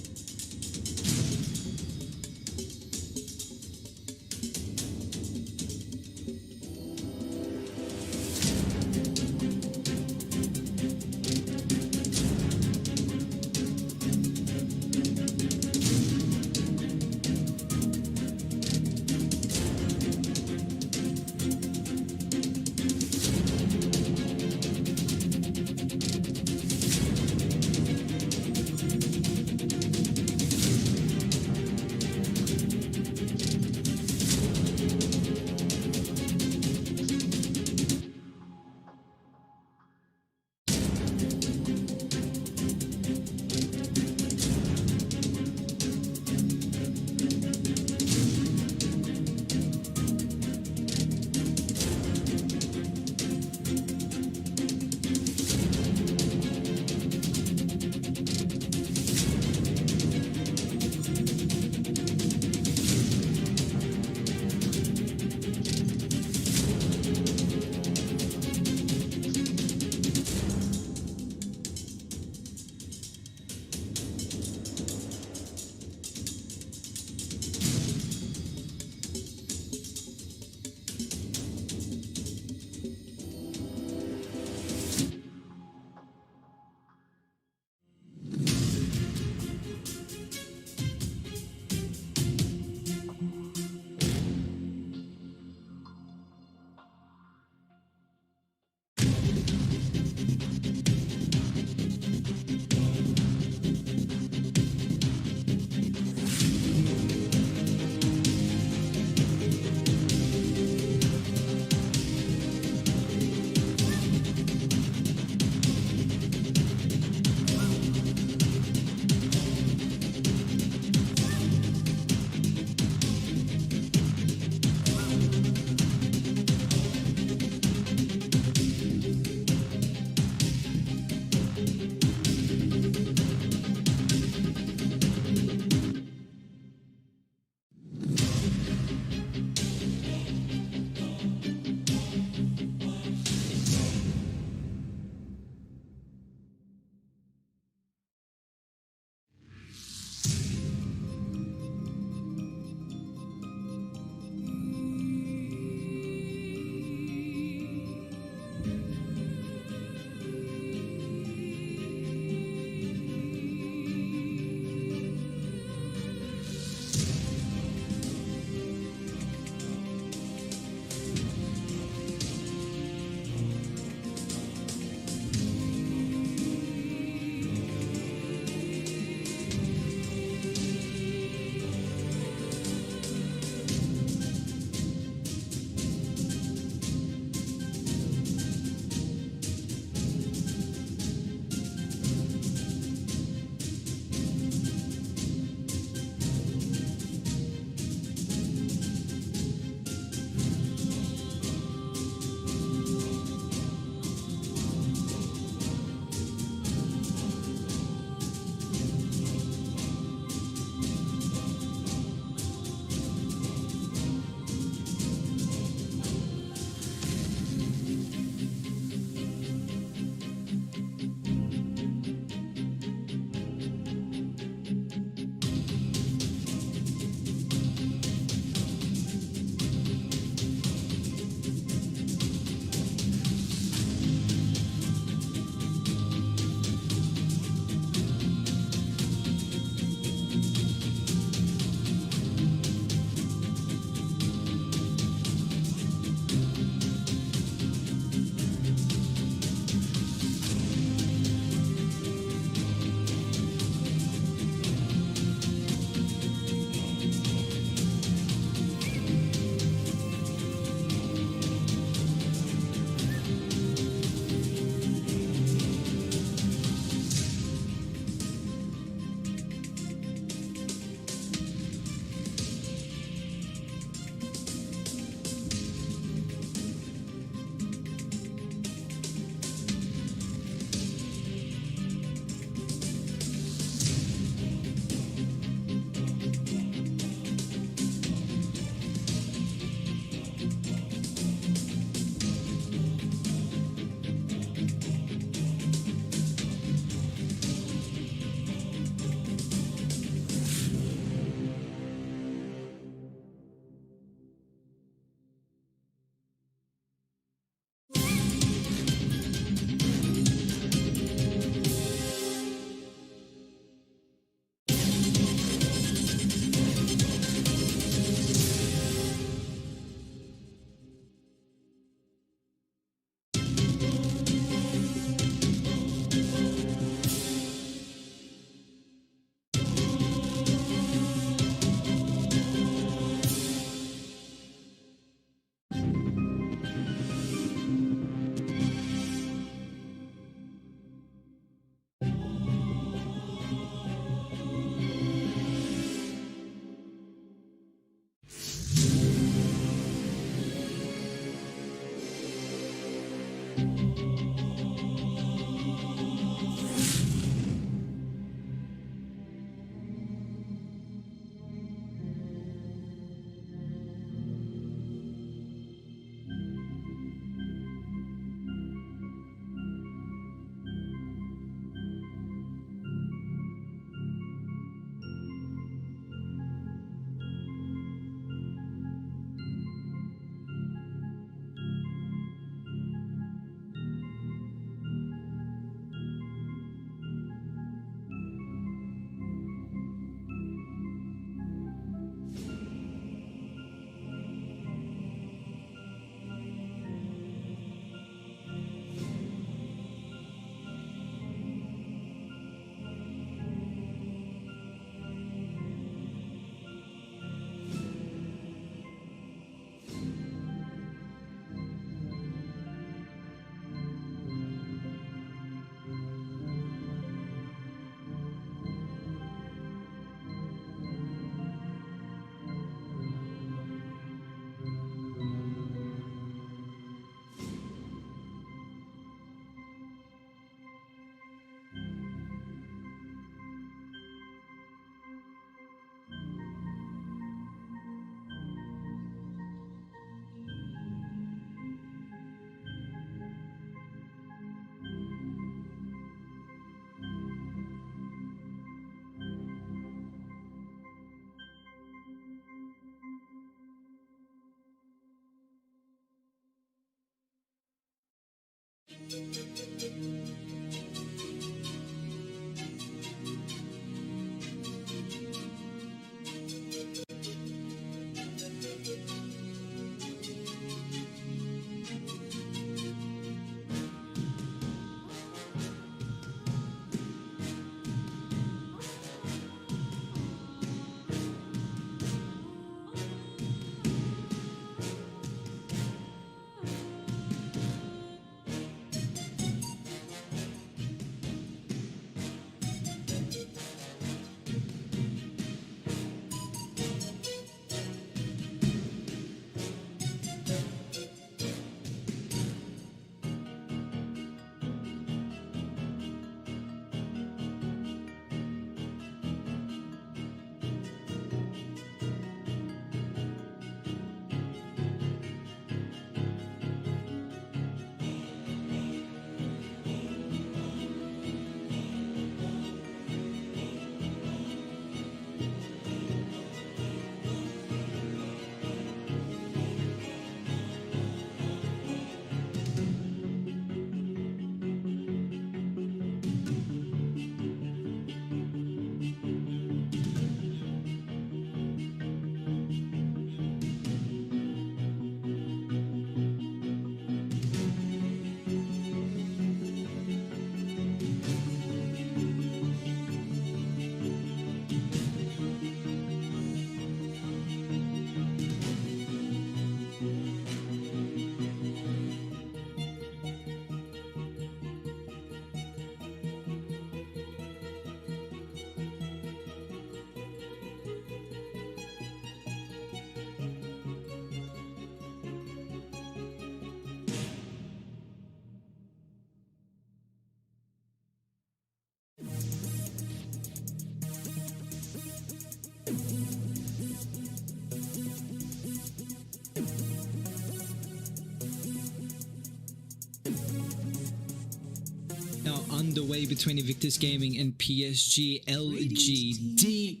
Now underway between Invictus Gaming and PSG.LGD.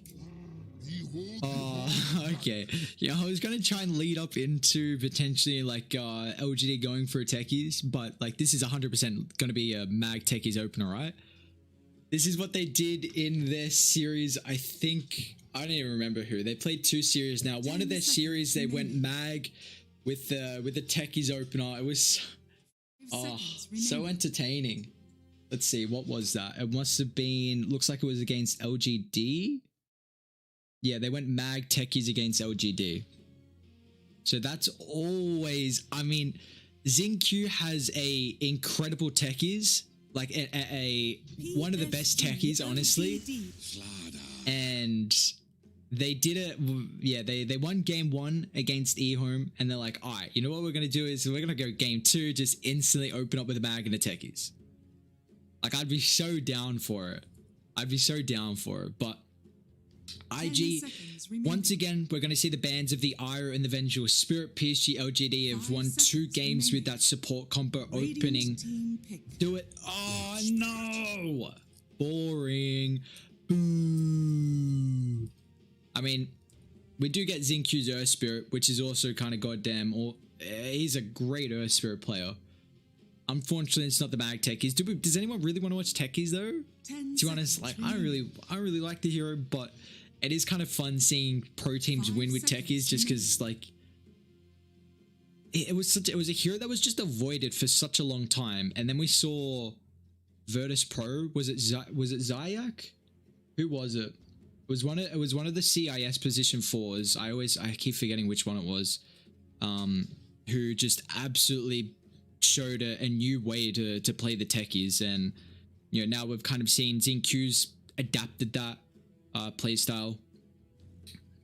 Oh, okay. Yeah, I was gonna try and lead up into potentially like LGD going for a techies, but like this is 100% gonna be a mag techies opener, right? This is what they did in their series. I think I don't even remember who they played. Two series now. One of their series they went mag with the techies opener. It was so entertaining. Let's see, what was that? It must have been, looks like it was against LGD. Yeah, they went mag techies against LGD. So that's always, I mean, XinQ has a incredible techies, like a one of the best techies, honestly. And they did it. Yeah, they won game 1 against eHome, and they're like, all right, you know what we're gonna do is we're gonna go game 2, just instantly open up with a mag and a techies. Like, I'd be so down for it. I'd be so down for it. But IG, once again, we're going to see the bands of the Ire and the Vengeful Spirit. PSG.LGD have won 2 games with that support combo opening. Do it. Oh, no. Boring. Boo. I mean, we do get XinQ's Earth Spirit, which is also kind of goddamn, or he's a great Earth Spirit player. Unfortunately, it's not the mag techies. Does anyone really want to watch techies though? To be honest, like I really like the hero, but it is kind of fun seeing pro teams win with techies, just because like it was a hero that was just avoided for such a long time, and then we saw Virtus Pro. Was it Zayak? Who was it? It was one of the CIS position 4s. I keep forgetting which one it was. Who just absolutely showed a new way to play the techies, and you know, now we've kind of seen XinQ's adapted that playstyle.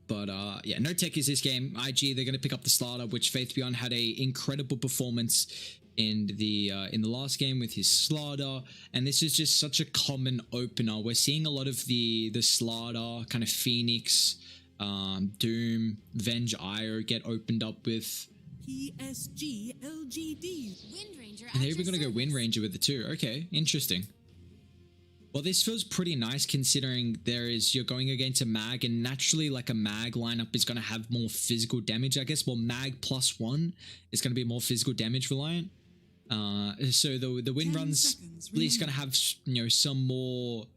But yeah, no techies this game. IG, they're going to pick up the Slaughter, which Faith Beyond had a incredible performance in the last game with his Slaughter, and this is just such a common opener. We're seeing a lot of the Slaughter, kind of Phoenix, Doom, Venge, Ire get opened up with. PSG.LGD. And here we're going to go Wind Ranger with the 2. Okay, interesting. Well, this feels pretty nice considering you're going against a mag, and naturally like a mag lineup is going to have more physical damage, I guess. Well, mag +1 is going to be more physical damage reliant. So the win run's at least going to have, you know, some more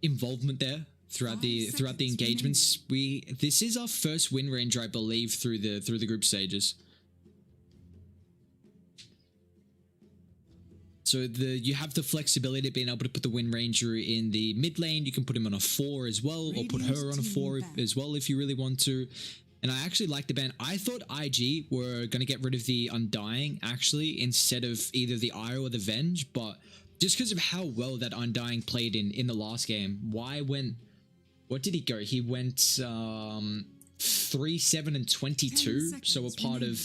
involvement there throughout the engagements. This is our first Wind Ranger, I believe, through the group stages. So you have the flexibility of being able to put the Wind Ranger in the mid lane. You can put him on a 4 as well, or put her on a 4 as well if you really want to. And I actually like the ban. I thought IG were going to get rid of the Undying, actually, instead of either the Ire or the Venge. But just because of how well that Undying played in the last game, what did he go? He went 3, 7, and 22. So a part of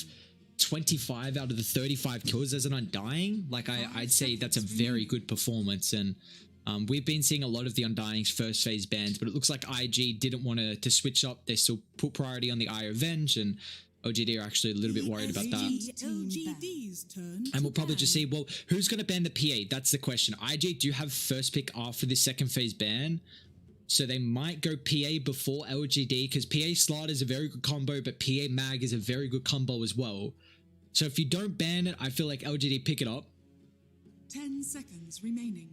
25 out of the 35 kills as an Undying. Like I'd say that's a very good performance, and we've been seeing a lot of the Undying's first phase bans, but it looks like IG didn't want to switch up. They still put priority on the Ire Venge, and LGD are actually a little bit worried about that. And we'll probably just see, well, who's going to ban the PA? That's the question. IG do have first pick after this second phase ban, so they might go PA before LGD, because PA Slaughter is a very good combo, but PA Mag is a very good combo as well. So if you don't ban it, I feel like LGD pick it up. 10 seconds remaining.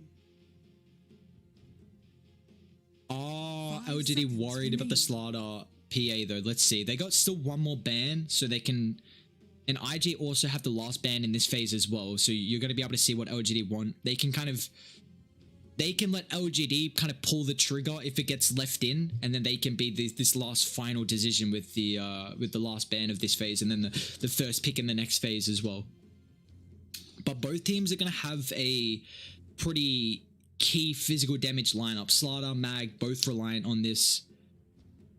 Oh, LGD worried about the Slaughter PA though. Let's see. They got still one more ban, so they can... And IG also have the last ban in this phase as well, so you're going to be able to see what LGD want. They can kind of... They can let LGD kind of pull the trigger if it gets left in, and then they can be this last final decision with the last ban of this phase, and then the first pick in the next phase as well. But both teams are going to have a pretty key physical damage lineup. Slaughter, Mag, both reliant on this.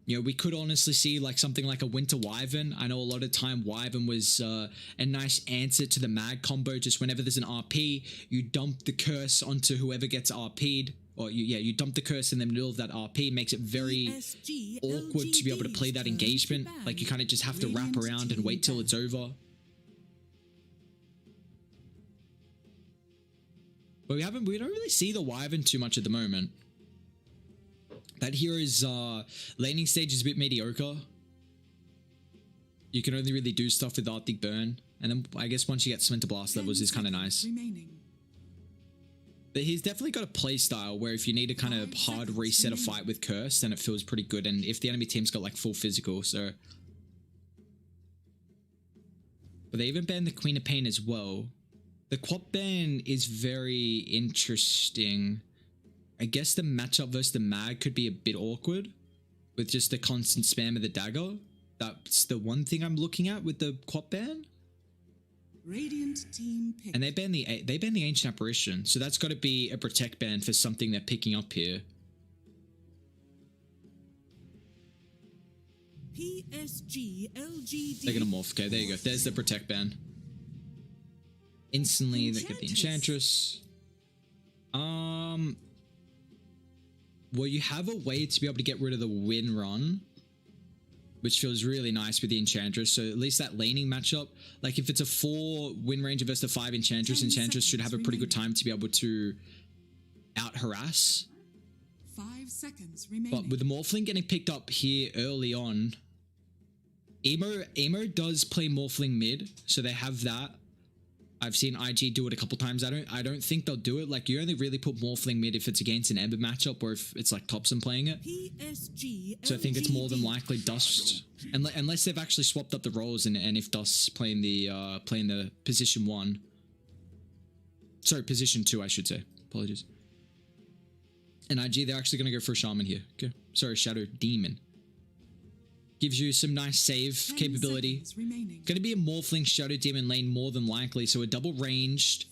You know, we could honestly see like something like a Winter Wyvern. I know a lot of time Wyvern was a nice answer to the Mag combo. Just whenever there's an RP, you dump the curse onto whoever gets RP'd. Or you dump the curse in the middle of that RP. Makes it very awkward to be able to play that engagement. Like you kind of just have to wrap around and wait till it's over. But we don't really see the Wyvern too much at the moment. That hero's laning stage is a bit mediocre. You can only really do stuff with Arctic Burn. And then I guess once you get Splinter Blast levels is kind of nice. But he's definitely got a play style where if you need to kind of hard reset a fight with Curse, then it feels pretty good. And if the enemy team's got like full physical, so... But they even banned the Queen of Pain as well. The Quap ban is very interesting. I guess the matchup versus the Mag could be a bit awkward with just the constant spam of the dagger. That's the one thing I'm looking at with the Quap ban. Radiant team picked. And they ban the Ancient Apparition, so that's got to be a protect ban for something they're picking up here. PSG.LGD. They're gonna morph. Okay, there you go. There's the protect ban. Instantly, they get the Enchantress. Well, you have a way to be able to get rid of the win run, which feels really nice with the Enchantress. So at least that laning matchup, like if it's a 4 win range versus the 5 Enchantress, Enchantress should have a pretty good time to be able to out harass. 5 seconds remaining. But with the Morphling getting picked up here early on, Emo does play Morphling mid, so they have that. I've seen IG do it a couple times. I don't think they'll do it. Like, you only really put Morphling mid if it's against an Ember matchup or if it's like Topson playing it. So I think it's more than likely Dust, unless they've actually swapped up the roles and if Dust's playing the position 1. Sorry, position 2, I should say. Apologies. And IG, they're actually going to go for a Shaman here. Okay. Sorry, Shadow Demon. Gives you some nice save capability. Going to be a Morphling Shadow Demon lane more than likely, so a double ranged.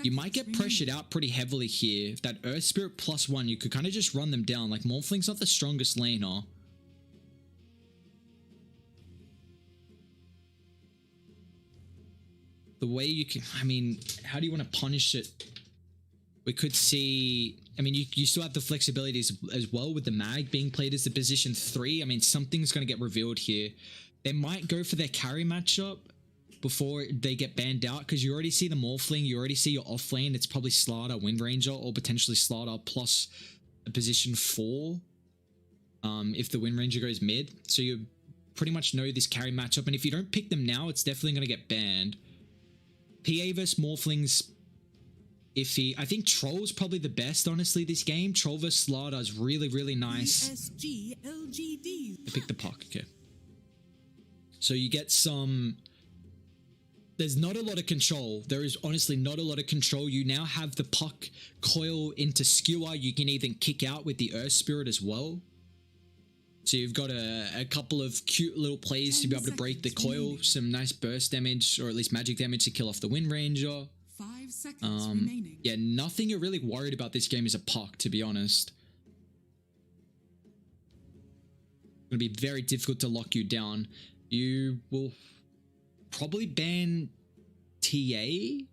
You might get pressured out pretty heavily here. If that Earth Spirit +1, you could kind of just run them down. Like, Morphling's not the strongest laner. The way you can, I mean, how do you want to punish it? We could see, I mean, you still have the flexibility as well with the mag being played as the position 3. I mean, something's going to get revealed here. They might go for their carry matchup before they get banned out, because you already see the Morphling, you already see your off lane. It's probably Slardar, Wind Ranger, or potentially Slardar plus a position 4 if the Wind Ranger goes mid. So you pretty much know this carry matchup, and if you don't pick them now, it's definitely going to get banned. PA versus Morphlings, iffy. I think Troll's probably the best, honestly, this game. Troll vs Slardar is really, really nice. PSG.LGD. I pick the puck, okay. So you get some... There's not a lot of control. There is honestly not a lot of control. You now have the puck coil into skewer. You can even kick out with the Earth Spirit as well. So you've got a couple of cute little plays to be able to break the coil. Some nice burst damage, or at least magic damage to kill off the Wind Ranger. 5 seconds remaining. Yeah, nothing you're really worried about this game is a puck, to be honest. It's going to be very difficult to lock you down. You will probably ban TA?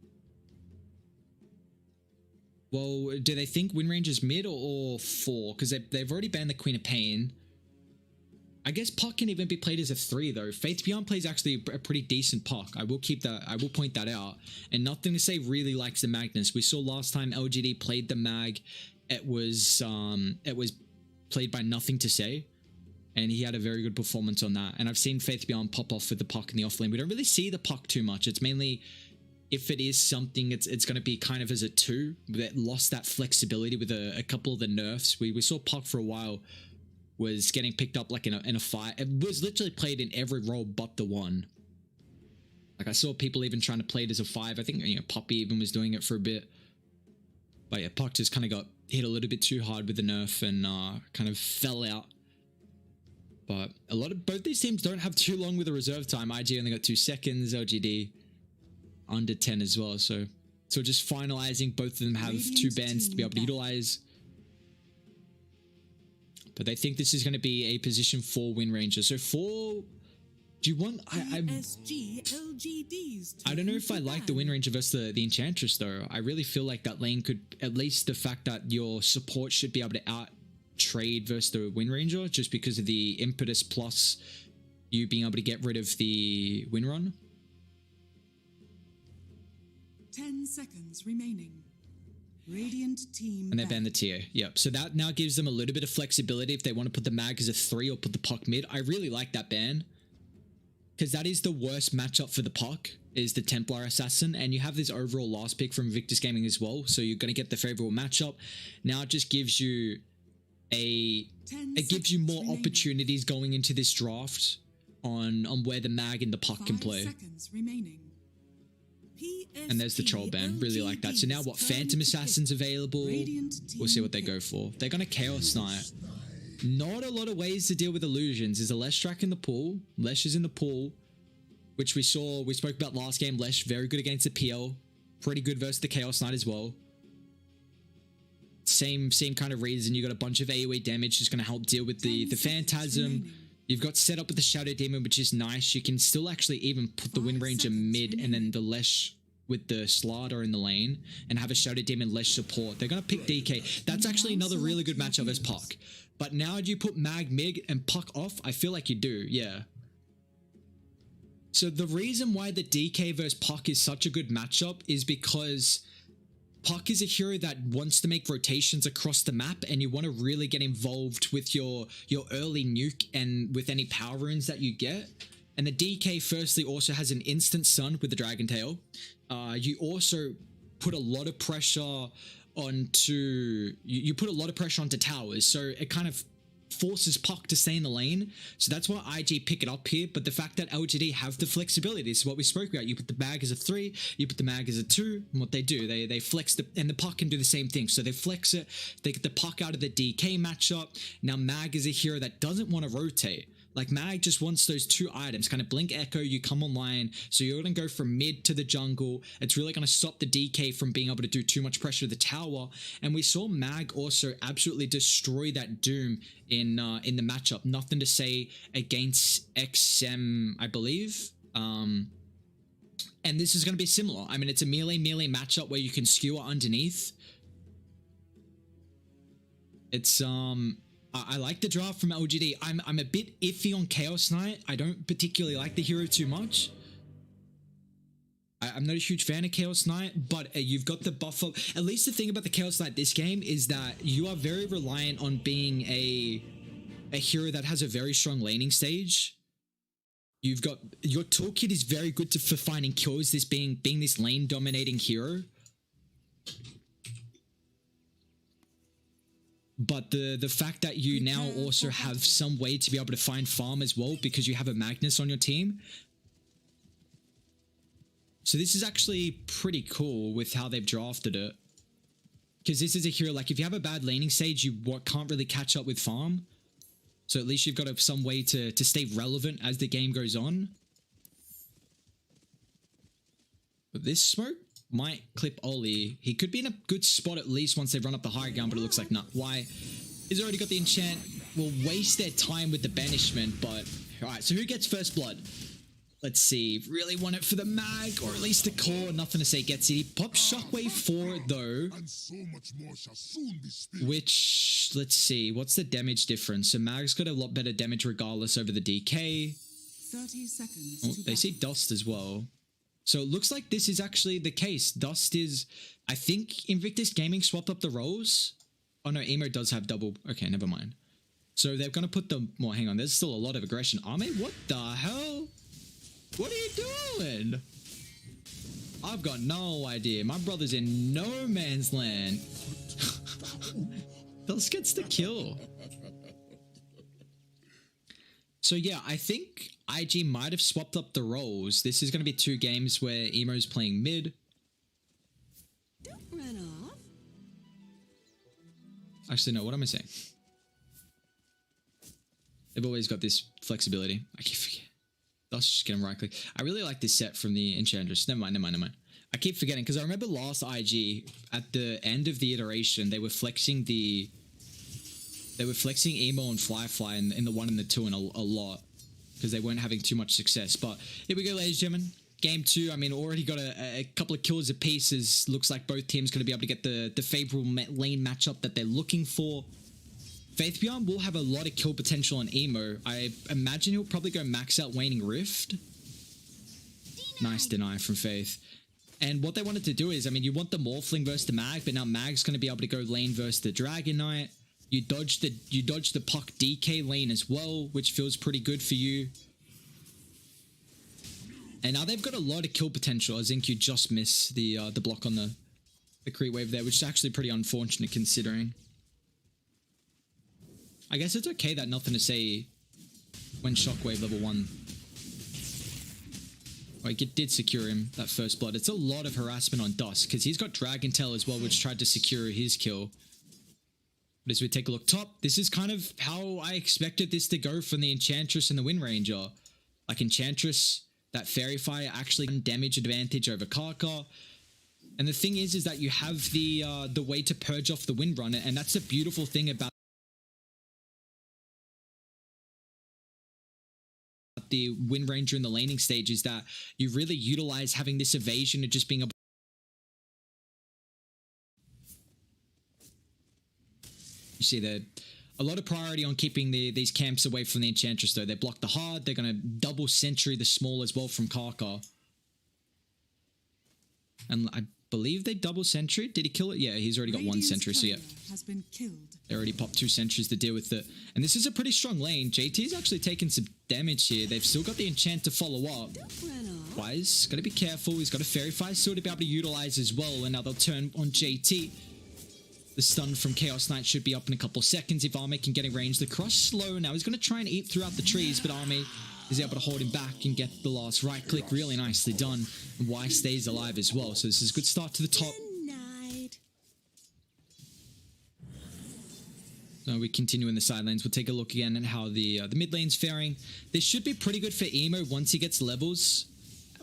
Well, do they think Wind Ranger's mid or 4? Because they've already banned the Queen of Pain. I guess puck can even be played as a 3 though. Faith Beyond plays actually a pretty decent puck. I will point that out. And NothingToSay really likes the Magnus. We saw last time LGD played the mag, it was played by NothingToSay, and he had a very good performance on that. And I've seen Faith Beyond pop off with the puck in the offlane. We don't really see the puck too much. It's mainly, if it is something, it's going to be kind of as a 2 that lost that flexibility with a couple of the nerfs. We saw puck for a while was getting picked up like in a 5. It was literally played in every role but the 1. Like, I saw people even trying to play it as a 5. I think, you know, Poppy even was doing it for a bit. But yeah, puck just kind of got hit a little bit too hard with the nerf and kind of fell out. But both these teams don't have too long with the reserve time. IG only got 2 seconds, LGD under 10 as well. So just finalizing, both of them have 2 bans to be able to utilize. But they think this is going to be a position 4 Wind Ranger. So 4... Do you want... I don't know if I like the Wind Ranger versus the Enchantress, though. I really feel like that lane could... At least the fact that your support should be able to out-trade versus the Wind Ranger, just because of the impetus plus you being able to get rid of the Wind Run. 10 seconds remaining. Radiant team. And they ban the TA. Yep. So that now gives them a little bit of flexibility if they want to put the mag as a 3 or put the puck mid. I really like that ban, because that is the worst matchup for the puck, is the Templar Assassin, and you have this overall last pick from Invictus Gaming as well, so you're going to get the favorable matchup. Now it just gives you more opportunities going into this draft on where the mag and the puck can play. 5 seconds remaining. And there's the troll ban. Really like that. So now what? Phantom Assassin's available. We'll see what they go for. They're going to Chaos Knight. Not a lot of ways to deal with illusions. There's a Lesh track in the pool. Lesh is in the pool, which we spoke about last game. Lesh, very good against the PL. Pretty good versus the Chaos Knight as well. Same kind of reason. You got a bunch of AoE damage, just going to help deal with the Phantasm. You've got set up with the Shadow Demon, which is nice. You can still actually even put the Wind Ranger mid and then the Lesh with the Slardar in the lane and have a Shadow Demon Lesh support. They're going to pick DK. That's actually another really good matchup as Puck. But now do you put Mag mid and Puck off? I feel like you do, yeah. So the reason why the DK versus Puck is such a good matchup is because Puck is a hero that wants to make rotations across the map, and you want to really get involved with your early nuke and with any power runes that you get. And the DK firstly also has an instant stun with the Dragon Tail. You also put a lot of pressure onto you put a lot of pressure onto towers, so it kind of forces Puck to stay in the lane. So that's why IG pick it up here. But the fact that LGD have the flexibility, this is what we spoke about. You put the mag as a 3, you put the mag as a 2, and what they do, they flex and the Puck can do the same thing. So they flex it, they get the Puck out of the DK matchup. Now mag is a hero that doesn't want to rotate. Like Mag just wants those 2 items, kind of Blink Echo, you come online, so you're going to go from mid to the jungle. It's really going to stop the DK from being able to do too much pressure to the tower. And we saw Mag also absolutely destroy that Doom in the matchup. Nothing to say against XM, I believe. And this is going to be similar. I mean, it's a melee matchup where you can skewer underneath. It's I like the draft from LGD. I'm a bit iffy on Chaos Knight. I don't particularly like the hero too much. I'm not a huge fan of Chaos Knight, but you've got the buff up. At least the thing about the Chaos Knight this game is that you are very reliant on being a hero that has a very strong laning stage. You've got your toolkit is very good for finding kills. This being this lane dominating hero. But the fact that you now also have some way to be able to find farm as well because you have a Magnus on your team. So this is actually pretty cool with how they've drafted it. Because this is a hero, like if you have a bad laning stage, you can't really catch up with farm. So at least you've got some way to stay relevant as the game goes on. But this smoke might clip Ollie. He could be in a good spot at least once they run up the high ground, but it looks like not. Why? He's already got the enchant. Will waste their time with the banishment, but alright, so who gets first blood? Let's see. Really want it for the mag, or at least the core. Nothing to say gets it. He pops Shockwave 4 though. And so much more shall soon be spilled. Which, let's see. What's the damage difference? So mag's got a lot better damage regardless over the DK. 30 seconds. Oh, they see Dust as well. So it looks like this is actually the case. Dust is, I think Invictus Gaming swapped up the roles. Oh no, Emo does have double. Okay, never mind. So they're going to put the, well, hang on. There's still a lot of aggression. Ame, what the hell? What are you doing? I've got no idea. My brother's in no man's land. Dust gets the kill. So yeah, I think IG might have swapped up the roles. This is going to be 2 games where Emo's playing mid. Don't run off. Actually, no, what am I saying? They've always got this flexibility. I keep forgetting. Let's just get him right click. I really like this set from the Enchantress. Never mind. I keep forgetting because I remember last IG at the end of the iteration, they were flexing Emo and Fly in the 1 and the 2 and a lot because they weren't having too much success. But here we go, ladies and gentlemen. Game 2, I mean, already got a couple of kills apiece. Looks like both teams going to be able to get the favorable lane matchup that they're looking for. Faithbjorn will have a lot of kill potential on Emo. I imagine he'll probably go max out Waning Rift. Nice deny from Faith. And what they wanted to do is, I mean, you want the Morphling versus the Mag, but now Mag's going to be able to go lane versus the Dragon Knight. You dodge the Puck DK lane as well, which feels pretty good for you. And now they've got a lot of kill potential. XinQ just missed the block on the creep wave there, which is actually pretty unfortunate considering. I guess it's okay that Nothing to Say when Shockwave level 1. Like, it did secure him, that first blood. It's a lot of harassment on Dust, because he's got Dragon Tail as well, which tried to secure his kill. But as we take a look top, this is kind of how I expected this to go from the Enchantress and the Wind Ranger. Like, Enchantress, that Fairy Fire actually damage advantage over Kaka. And the thing is that you have the way to purge off the Wind Runner, and that's the beautiful thing about the Wind Ranger in the laning stage is that you really utilize having this evasion and just being able. You see that a lot of priority on keeping these camps away from the Enchantress, though. They block the hard. They're going to double sentry the small as well from Kaka. And I believe they double sentry. Did he kill it? Yeah, he's already got one sentry. So yeah, has been killed. They already popped 2 sentries to deal with it. And this is a pretty strong lane. JT's actually taken some damage here. They've still got the enchant to follow up. Wise, got to be careful. He's got a Fairy Fire still to be able to utilize as well. And now they'll turn on JT. The stun from Chaos Knight should be up in a couple seconds if Army can get in range. The cross slow. Now he's going to try and eat throughout the trees, but Army is able to hold him back and get the last right click. Really nicely done. And Y stays alive as well. So this is a good start to the top. So we continue in the side lanes. We'll take a look again at how the mid lane's faring. This should be pretty good for Emo once he gets levels.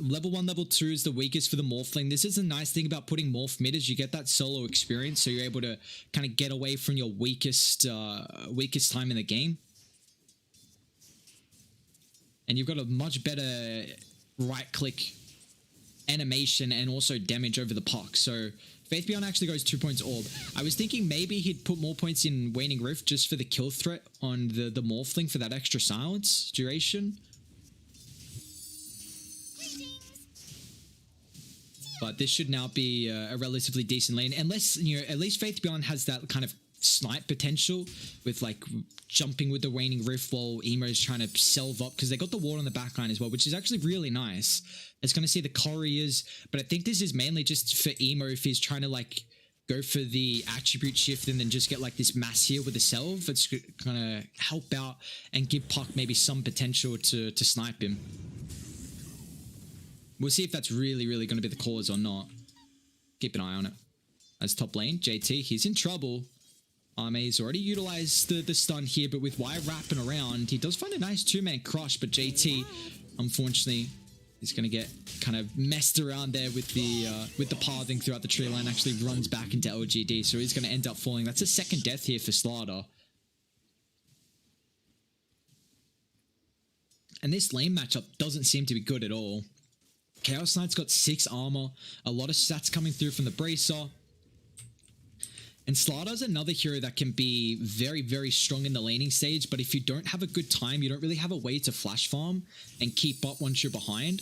Level 1, Level 2 is the weakest for the Morphling. This is a nice thing about putting Morph mid is you get that solo experience, so you're able to kind of get away from your weakest time in the game. And you've got a much better right-click animation and also damage over the puck. So Faith Beyond actually goes 2 points orb. I was thinking maybe he'd put more points in Waning Rift just for the kill threat on the Morphling for that extra silence duration. But this should now be a relatively decent lane. Unless, you know, at least Faith Beyond has that kind of snipe potential with, like, jumping with the Waning Rift while Emo's trying to salve up. Because they got the ward on the backline as well, which is actually really nice. It's going to see the couriers. But I think this is mainly just for Emo if he's trying to, like, go for the attribute shift and then just get, like, this mass heal with the salve. It's going to help out and give Puck maybe some potential to snipe him. We'll see if that's really, really going to be the cause or not. Keep an eye on it. As top lane, JT, he's in trouble. Arme's already utilized the stun here, but with Y wrapping around, he does find a nice 2-man crush, but JT, unfortunately, is going to get kind of messed around there with the pathing throughout the tree line, actually runs back into LGD, so he's going to end up falling. That's a second death here for Slaughter. And this lane matchup doesn't seem to be good at all. Chaos Knight's got 6 armor, a lot of stats coming through from the Bracer. And Slaughter's another hero that can be very, very strong in the laning stage, but if you don't have a good time, you don't really have a way to flash farm and keep up once you're behind.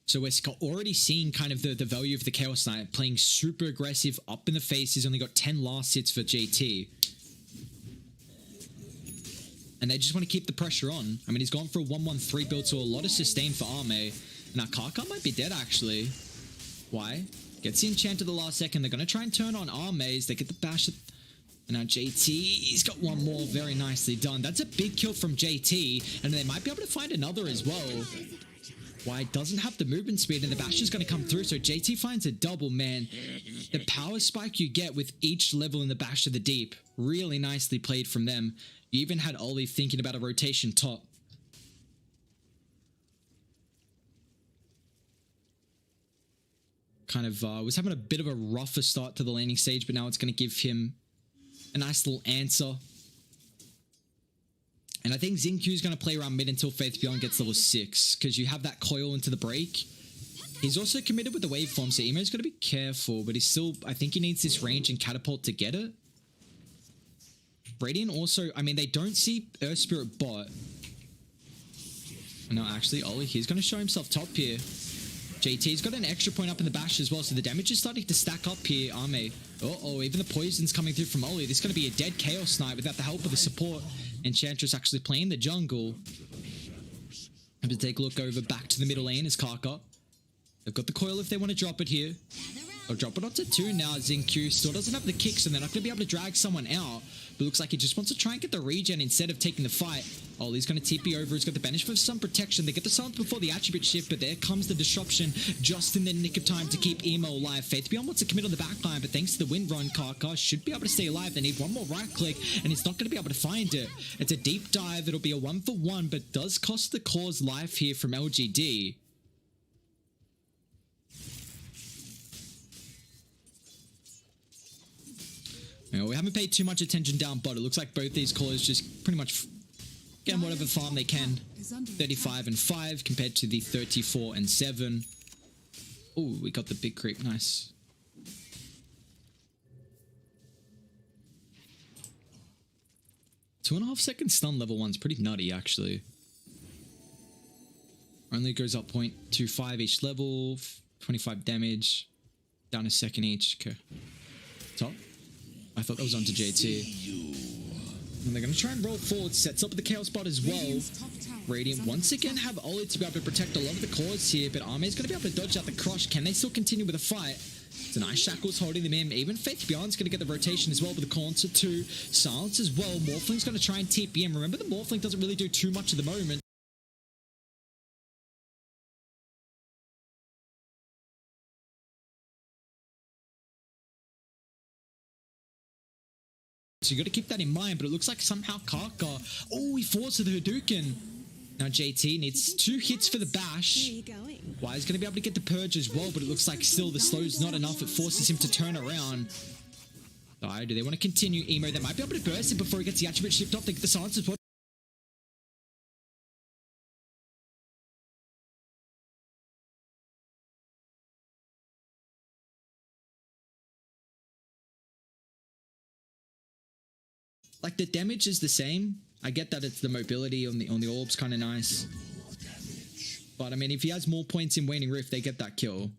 So we're already seeing kind of the value of the Chaos Knight playing super aggressive, up in the face. He's only got 10 last hits for JT. And they just want to keep the pressure on. I mean, he's gone for a 1-1-3 build, so a lot of sustain for Arme. Now, Kaka might be dead, actually. Why? Gets the enchant at the last second. They're going to try and turn on Arme's. They get the bash. And now JT, he's got one more. Very nicely done. That's a big kill from JT. And they might be able to find another as well. Why doesn't have the movement speed, and the bash is going to come through. So JT finds a double, man. The power spike you get with each level in the bash of the deep. Really nicely played from them. You even had Oli thinking about a rotation top. Kind of was having a bit of a rougher start to the laning stage, but now it's going to give him a nice little answer. And I think XinQ is going to play around mid until Faith Beyond gets level 6, because you have that coil into the break. He's also committed with the waveform, so Emo's got to be careful, but he's still, I think he needs this range and catapult to get it. Radiant also, I mean, they don't see Earth Spirit bot. No, actually, Oli, he's going to show himself top here. JT's got an extra point up in the bash as well, so the damage is starting to stack up here, Arme. Uh-oh, even the poison's coming through from Oli. This is going to be a dead Chaos Knight without the help of the support. Enchantress actually playing the jungle. Have to take a look over back to the middle lane as Kaka. They've got the coil if they want to drop it here. They'll drop it onto 2 now. XinQ still doesn't have the kicks, and they're not going to be able to drag someone out. But looks like he just wants to try and get the regen instead of taking the fight. Ollie's going to TP over. He's got the benefit of some protection. They get the silence before the attribute shift, but there comes the disruption just in the nick of time to keep Emo alive. Faith Beyond wants to commit on the backline, but thanks to the wind run, Kaka should be able to stay alive. They need one more right click, and he's not going to be able to find it. It's a deep dive. It'll be a 1-for-1, but does cost the cause life here from LGD. You know, we haven't paid too much attention down, but it looks like both these callers just pretty much getting whatever farm they can. Is under 35 and 5 compared to the 34 and 7. Oh, we got the big creep. Nice. Two and a half second stun level 1's pretty nutty, actually. Only goes up 0.25 each level, 25 damage, down a second each. Okay. Top. I thought that was onto JT. And they're going to try and roll forward, sets up the Chaos Bot as well. Radiant once again have Oli to be able to protect a lot of the cores here, but Arme's going to be able to dodge out the crush. Can they still continue with the fight? It's a nice Shackles holding them in. Even Faith Beyond's going to get the rotation as well with the Concert 2. Silence as well. Morphling's going to try and TP him. Remember, the Morphling doesn't really do too much at the moment. So you got to keep that in mind, but it looks like somehow Kaka... Oh, he falls to the Hadouken. Now JT needs 2 hits for the bash. Wise going to be able to get the purge as well, but it looks like still the slow's not enough. It forces him to turn around. Do they want to continue Emo? They might be able to burst it before he gets the attribute shift off. They get the silence as well. Like, the damage is the same. I get that it's the mobility on the orbs kind of nice. But I mean, if he has more points in Waning Rift, they get that kill.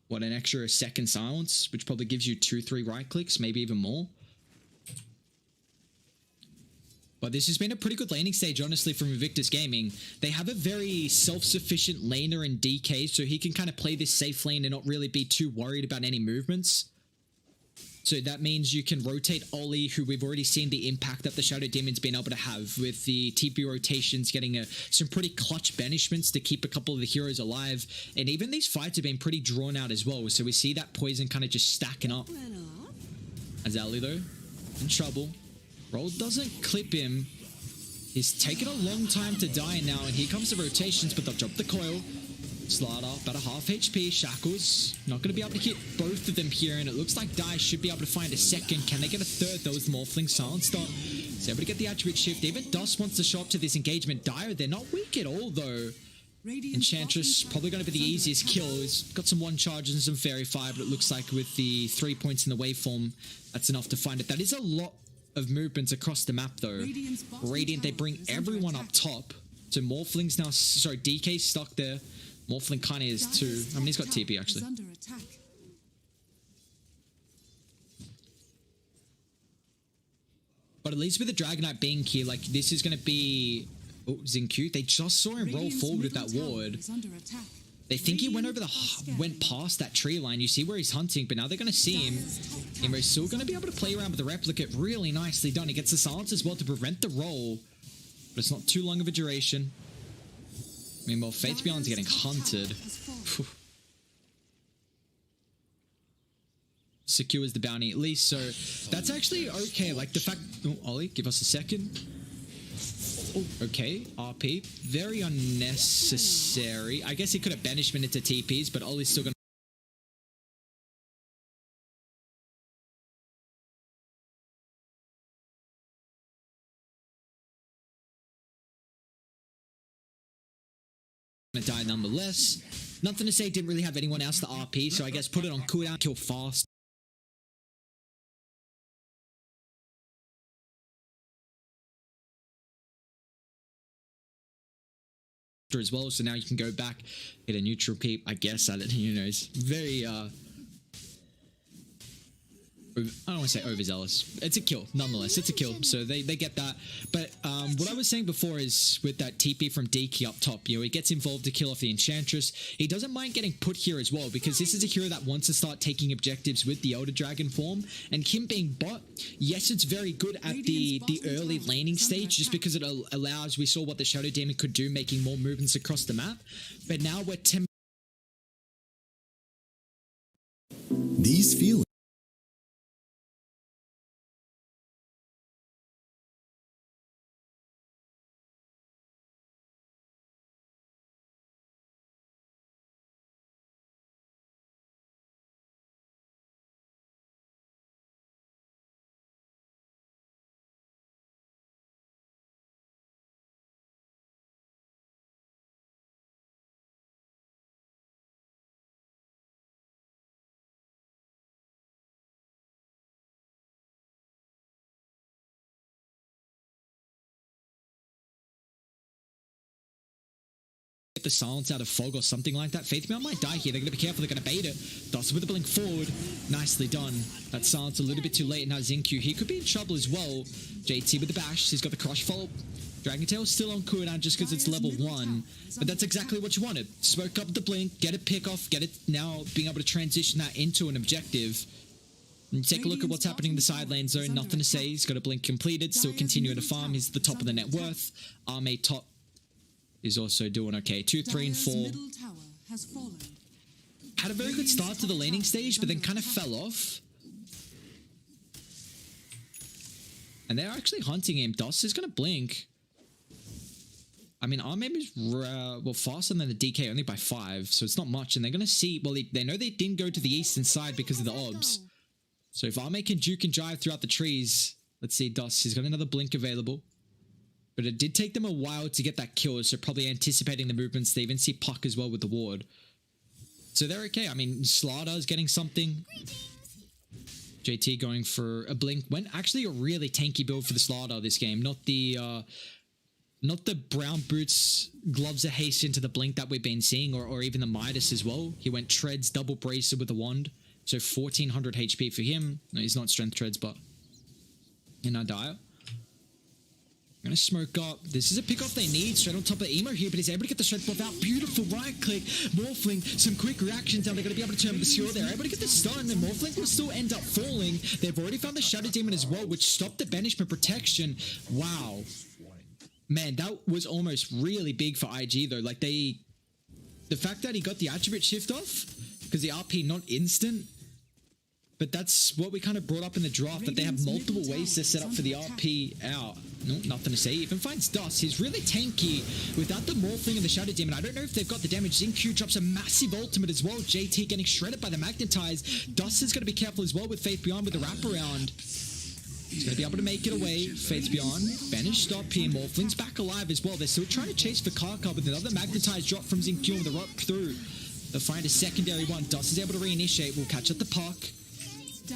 What, an extra second silence, which probably gives you 2-3 right clicks, maybe even more. But this has been a pretty good laning stage, honestly, from Invictus Gaming. They have a very self-sufficient laner in DK, so he can kind of play this safe lane and not really be too worried about any movements. So that means you can rotate Oli, who we've already seen the impact that the Shadow Demon's been able to have with the TP rotations, getting some pretty clutch banishments to keep a couple of the heroes alive. And even these fights have been pretty drawn out as well. So we see that poison kind of just stacking up. As Ali, though, in trouble. Roll doesn't clip him. He's taken a long time to die now, and here comes the rotations, but they'll drop the coil. Slider, about a half HP. Shackles, not going to be able to hit both of them here, and it looks like Dai should be able to find a second. Can they get a third, though, with Morphling silenced up? He's able to get the attribute shift. Even Dust wants to show up to this engagement. Dire, they're not weak at all, though. Enchantress, probably going to be the easiest kill. He's got some one charges and some Fairy Fire, but it looks like with the 3 points in the waveform, that's enough to find it. That is a lot of movements across the map, though. Radiant, they bring everyone up top. So Morphling's now, sorry, DK's stuck there. Morphling kind of is too. I mean, he's got TP, actually. But at least with the Dragonite being here, like, this is going to be... Oh, XinQ. They just saw him roll forward with that ward. They think he went past that tree line. You see where he's hunting, but now they're going to see him. Imbo's still going to be able to play around with the replicate. Really nicely done. He gets the silence as well to prevent the roll. But it's not too long of a duration. Meanwhile, Faith Beyond's getting hunted. Secures the bounty at least, so that's actually okay. Like the fact... Oh, Ollie, give us a second. Oh, okay. RP. Very unnecessary. I guess he could have banishment into TPs, but Ollie's still going to die nonetheless. Nothing to say, didn't really have anyone else to RP, so I guess put it on cooldown, kill fast. As well, so now you can go back, hit a neutral peep, I guess. I don't, you know, it's very I don't want to say overzealous. It's a kill, nonetheless. It's a kill, so they get that. But what I was saying before is with that TP from DK up top, you know, he gets involved to kill off the Enchantress. He doesn't mind getting put here as well, because this is a hero that wants to start taking objectives with the Elder Dragon form. And him being bot, yes, it's very good at the early laning stage, just because it allows, we saw what the Shadow Demon could do, making more movements across the map. But now we're these feelings. get the silence out of Fog or something like that. Faithbeyond might die here. They're going to be careful. They're going to bait it. Dust with a blink forward. Nicely done. That silence a little bit too late. Now XinQ, he could be in trouble as well. JT with the bash. He's got the crush follow. Dragon Tail still on cooldown just because it's level 1. But that's exactly what you wanted. Smoke up the blink, get a pick off, get it now being able to transition that into an objective. And take a look at what's happening in the side lane zone. Nothing to say. He's got a blink completed. Still continuing to farm. He's the top of the net worth. Arme top is also doing okay. 2, 3, and 4. Had a very good start to the laning stage, but then kind of fell off. And they're actually hunting him. Dust is going to blink. I mean, Arme is well faster than the DK, only by 5, so it's not much. And they're going to see, well, they know they didn't go to the eastern side because of the obs. So if Arme can juke and drive throughout the trees, let's see, Dust, he's got another blink available. But it did take them a while to get that kill, so probably anticipating the movements. They even see Puck as well with the ward. So they're okay. I mean, Slaughter's getting something. JT going for a blink. Went actually a really tanky build for the Slaughter this game. Not the brown boots, gloves of haste into the blink that we've been seeing, or even the Midas as well. He went treads, double bracer with the wand. So 1400 HP for him. No, he's not strength treads, but in our dire. I'm going to smoke up. This is a pick off they need. Straight on top of Emo here, but he's able to get the strength buff out. Beautiful right click. Morphling, some quick reactions. Now they're going to be able to turn the skewer. They're able to get the stun, and Morphling will still end up falling. They've already found the Shadow Demon as well, which stopped the banishment protection. Wow. Man, that was almost really big for IG though. Like the fact that he got the attribute shift off, because the RP not instant, but that's what we kind of brought up in the draft, that they have multiple ways to set up for the RP out. No, nothing to say. Even finds Dust. He's really tanky without the Morphling and the Shadow Demon. I don't know if they've got the damage. XinQ drops a massive ultimate as well. JT getting shredded by the Magnetize. Dust is going to be careful as well with Faith Beyond with the wraparound. He's going to be able to make it away. Faith Beyond. Banished up here. Morphling's back alive as well. They're still trying to chase for Kaka with another Magnetize drop from XinQ with the rope through. They'll find a secondary one. Dust is able to reinitiate. We'll catch up the Puck.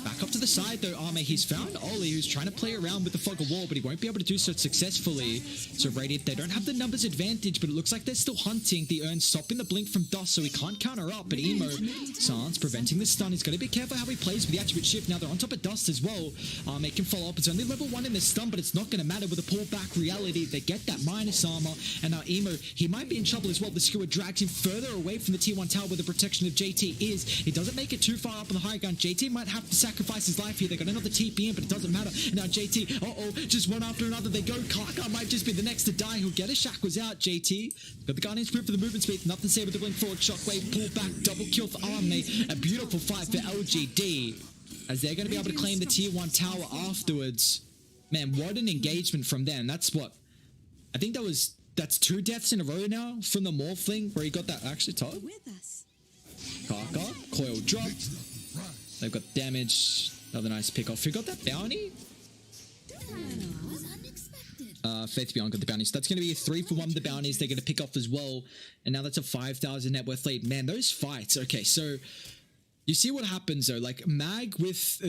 Back up to the side though, Arme. He's found Oli, who's trying to play around with the fog of war, but he won't be able to do so successfully. So Radiant, they don't have the numbers advantage, but it looks like they're still hunting. The Urn stopping the blink from Dust, so he can't counter up. But Emo, Sans preventing the stun. He's got to be careful how he plays with the attribute shift. Now they're on top of Dust as well. Arme can follow up. It's only level 1 in the stun, but it's not going to matter with a pullback reality. They get that minus armor, and now Emo, he might be in trouble as well. The skewer drags him further away from the tier 1 tower where the protection of JT is. He doesn't make it too far up on the high ground. JT might have to sacrifice his life here. They got another TP in, but it doesn't matter. Now JT, just one after another they go. Kaka might just be the next to die. He'll get his shackles out. JT got the Guardian Spirit for the movement speed. Nothing to say with the blink forward. Shockwave, pull back, double kill for Arme. A beautiful fight for LGD as they're going to be able to claim the tier 1 tower afterwards. Man, what an engagement from them. That's what I think that's 2 deaths in a row now from the Morphling where he got that actually top. Kaka, coil drop. They've got damage. Another nice pick off. Who got that bounty? Faith Beyond got the bounty. So that's going to be a 3 for 1 of the bounties. They're going to pick off as well. And now that's a 5,000 net worth lead. Man, those fights. Okay, so you see what happens though. Like Mag with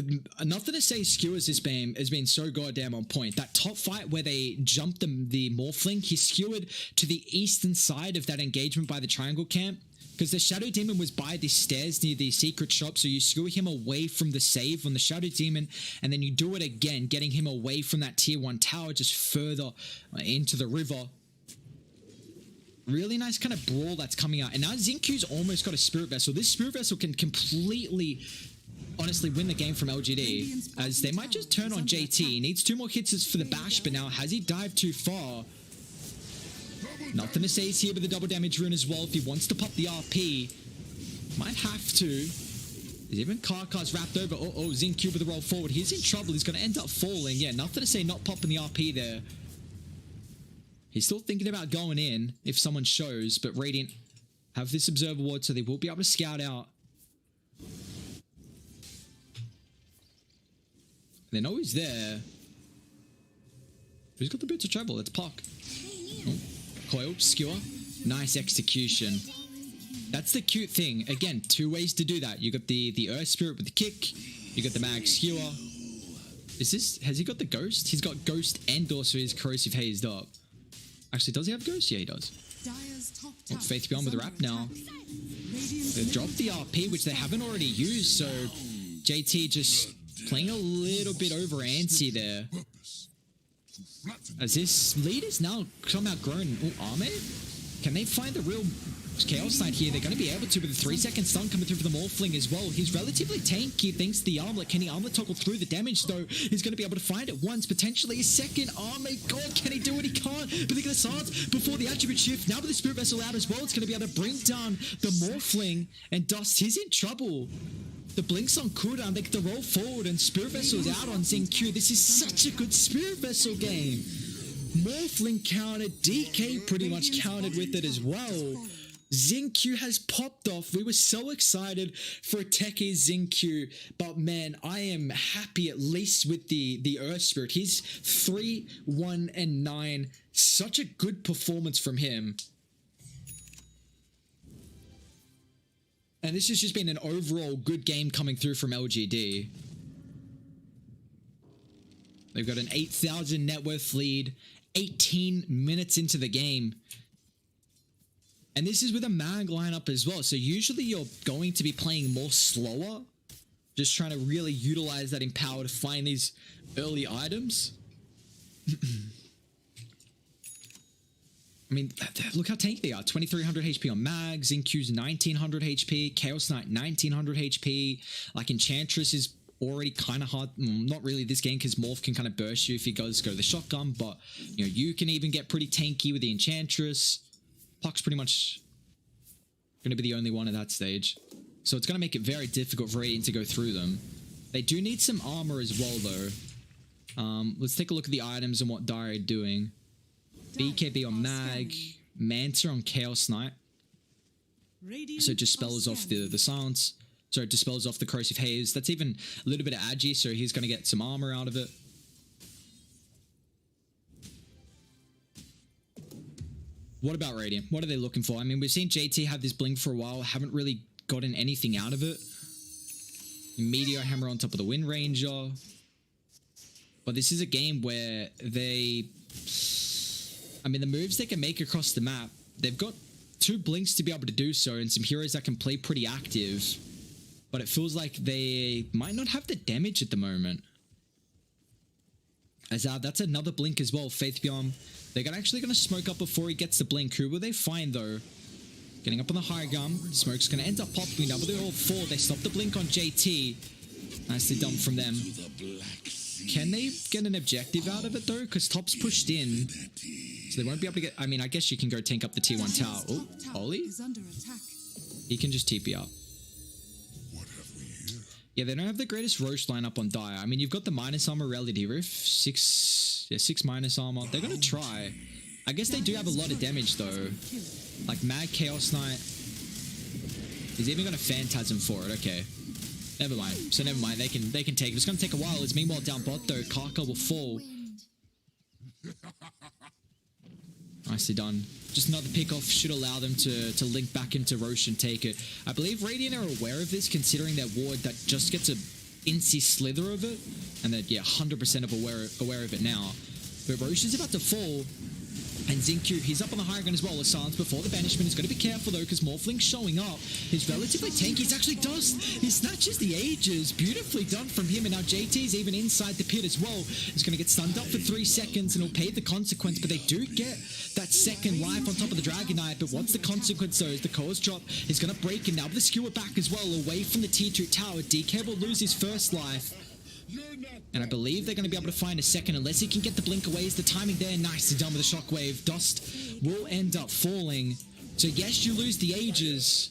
nothing to say. Skewers this game has been so goddamn on point. That top fight where they jumped the Morphling, he skewered to the eastern side of that engagement by the triangle camp. Because the Shadow Demon was by the stairs near the secret shop, so you skewer him away from the save on the Shadow Demon, and then you do it again, getting him away from that tier 1 tower, just further into the river. Really nice kind of brawl that's coming out. And now XinQ's almost got a Spirit Vessel. This Spirit Vessel can completely, honestly, win the game from LGD, as they might just turn on JT. He needs 2 more hits for the bash, but now has he dived too far? Nothing to say is here with the double damage rune as well. If he wants to pop the RP, might have to. Even Kaka's wrapped over. XinQ with the roll forward. He's in trouble. He's going to end up falling. Yeah, nothing to say not popping the RP there. He's still thinking about going in if someone shows, but Radiant have this observer ward, so they will be able to scout out. They know he's there. Who's got the boots of travel? It's Puck. Oh. Coil, skewer, nice execution. That's the cute thing. Again, 2 ways to do that. You got the Earth Spirit with the kick. You got the Mag skewer. Has he got the Ghost? He's got Ghost and also his Corrosive Hazed up. Actually, does he have Ghost? Yeah, he does. Dire's top Oh, tower Faith Beyond is with a under wrap now. attack. Radiant's They've dropped the RP, which they haven't already used, so JT just playing a little bit over antsy there. Purpose. To flatten As this lead is now somehow grown. Oh, Arme? Can they find the real Chaos Knight here? They're going to be able to with a 3-second stun coming through for the Morphling as well. He's relatively tanky thanks to the armlet. Can he armlet toggle through the damage though? He's going to be able to find it once, potentially a second. Oh my god, can he do it? He can't. But they're going to silence before the attribute shift. Now with the Spirit Vessel out as well, it's going to be able to bring down the Morphling, and Dust, he's in trouble. The Blink's on cooldown, they get to roll forward, and Spirit Vessel's out on XinQ. This is such a good Spirit Vessel game. Morphling countered, DK pretty much countered with it as well. XinQ has popped off. We were so excited for Techies XinQ, but man, I am happy at least with the Earth Spirit. He's 3-1-9. Such a good performance from him. And this has just been an overall good game coming through from LGD. They've got an 8,000 net worth lead, 18 minutes into the game. And this is with a mag lineup as well. So usually you're going to be playing more slower, just trying to really utilize that Empower to find these early items. I mean, look how tanky they are. 2300 HP on mag, XinQ's 1900 HP, Chaos Knight 1900 HP. Like Enchantress is already kind of hard. Not really this game because Morph can kind of burst you if he goes go to the shotgun, but you know, you can even get pretty tanky with the Enchantress. Puck's pretty much going to be the only one at that stage. So it's going to make it very difficult for Radiant to go through them. They do need some armor as well, though. Let's take a look at the items and what Dire are doing. BKB on Mag, Manta on Chaos Knight. So it dispels off the silence. So it dispels off the corrosive haze. That's even a little bit of Agi, so he's going to get some armor out of it. What about Radiant? What are they looking for? I mean, we've seen JT have this blink for a while. Haven't really gotten anything out of it. Meteor Hammer on top of the Wind Ranger. But this is a game where they... I mean, the moves they can make across the map, they've got 2 blinks to be able to do so and some heroes that can play pretty active. But it feels like they might not have the damage at the moment. As that's another blink as well, Faith Beyond. They're actually going to smoke up before he gets the blink. Who will they find, though? Getting up on the high gun. Smoke's going to end up popping. Now, with all 4, they stop the blink on JT. Nicely done from them. Can they get an objective out of it, though? Because top's pushed in. So they won't be able to get... I mean, I guess you can go tank up the T1 tower. Oh, Ollie? He can just TP up. Yeah, they don't have the greatest Roche lineup on Dire. I mean, you've got the minus armor Reality Rift. 6 minus armor. They're going to try. I guess they do have a lot of damage, though. Like Mag Chaos Knight. He's even got a Phantasm for it. Okay. Never mind. So never mind. They can take it. It's going to take a while. It's meanwhile down bot, though. Kaka will fall. Nicely done. Just another pick-off should allow them to link back into Roche and take it. I believe Radiant are aware of this, considering their ward that just gets a incy slither of it. And they're, yeah, 100% aware of it now. But Roche is about to fall. And XinQ, he's up on the high ground as well. A silence before the banishment. He's got to be careful, though, because Morphling's showing up. He's relatively tanky. He's actually Dust. He snatches the Aegis. Beautifully done from him. And now JT's even inside the pit as well. He's going to get stunned up for 3 seconds, and he'll pay the consequence. But they do get that second life on top of the Dragon Knight. But what's the consequence, though? Is the cores drop. He's going to break, and now with the skewer back as well, away from the T2 tower. DK will lose his first life. And I believe they're going to be able to find a second unless he can get the blink away. Is the timing there? Nicely done with a shockwave. Dust will end up falling. So yes, you lose the Aegis.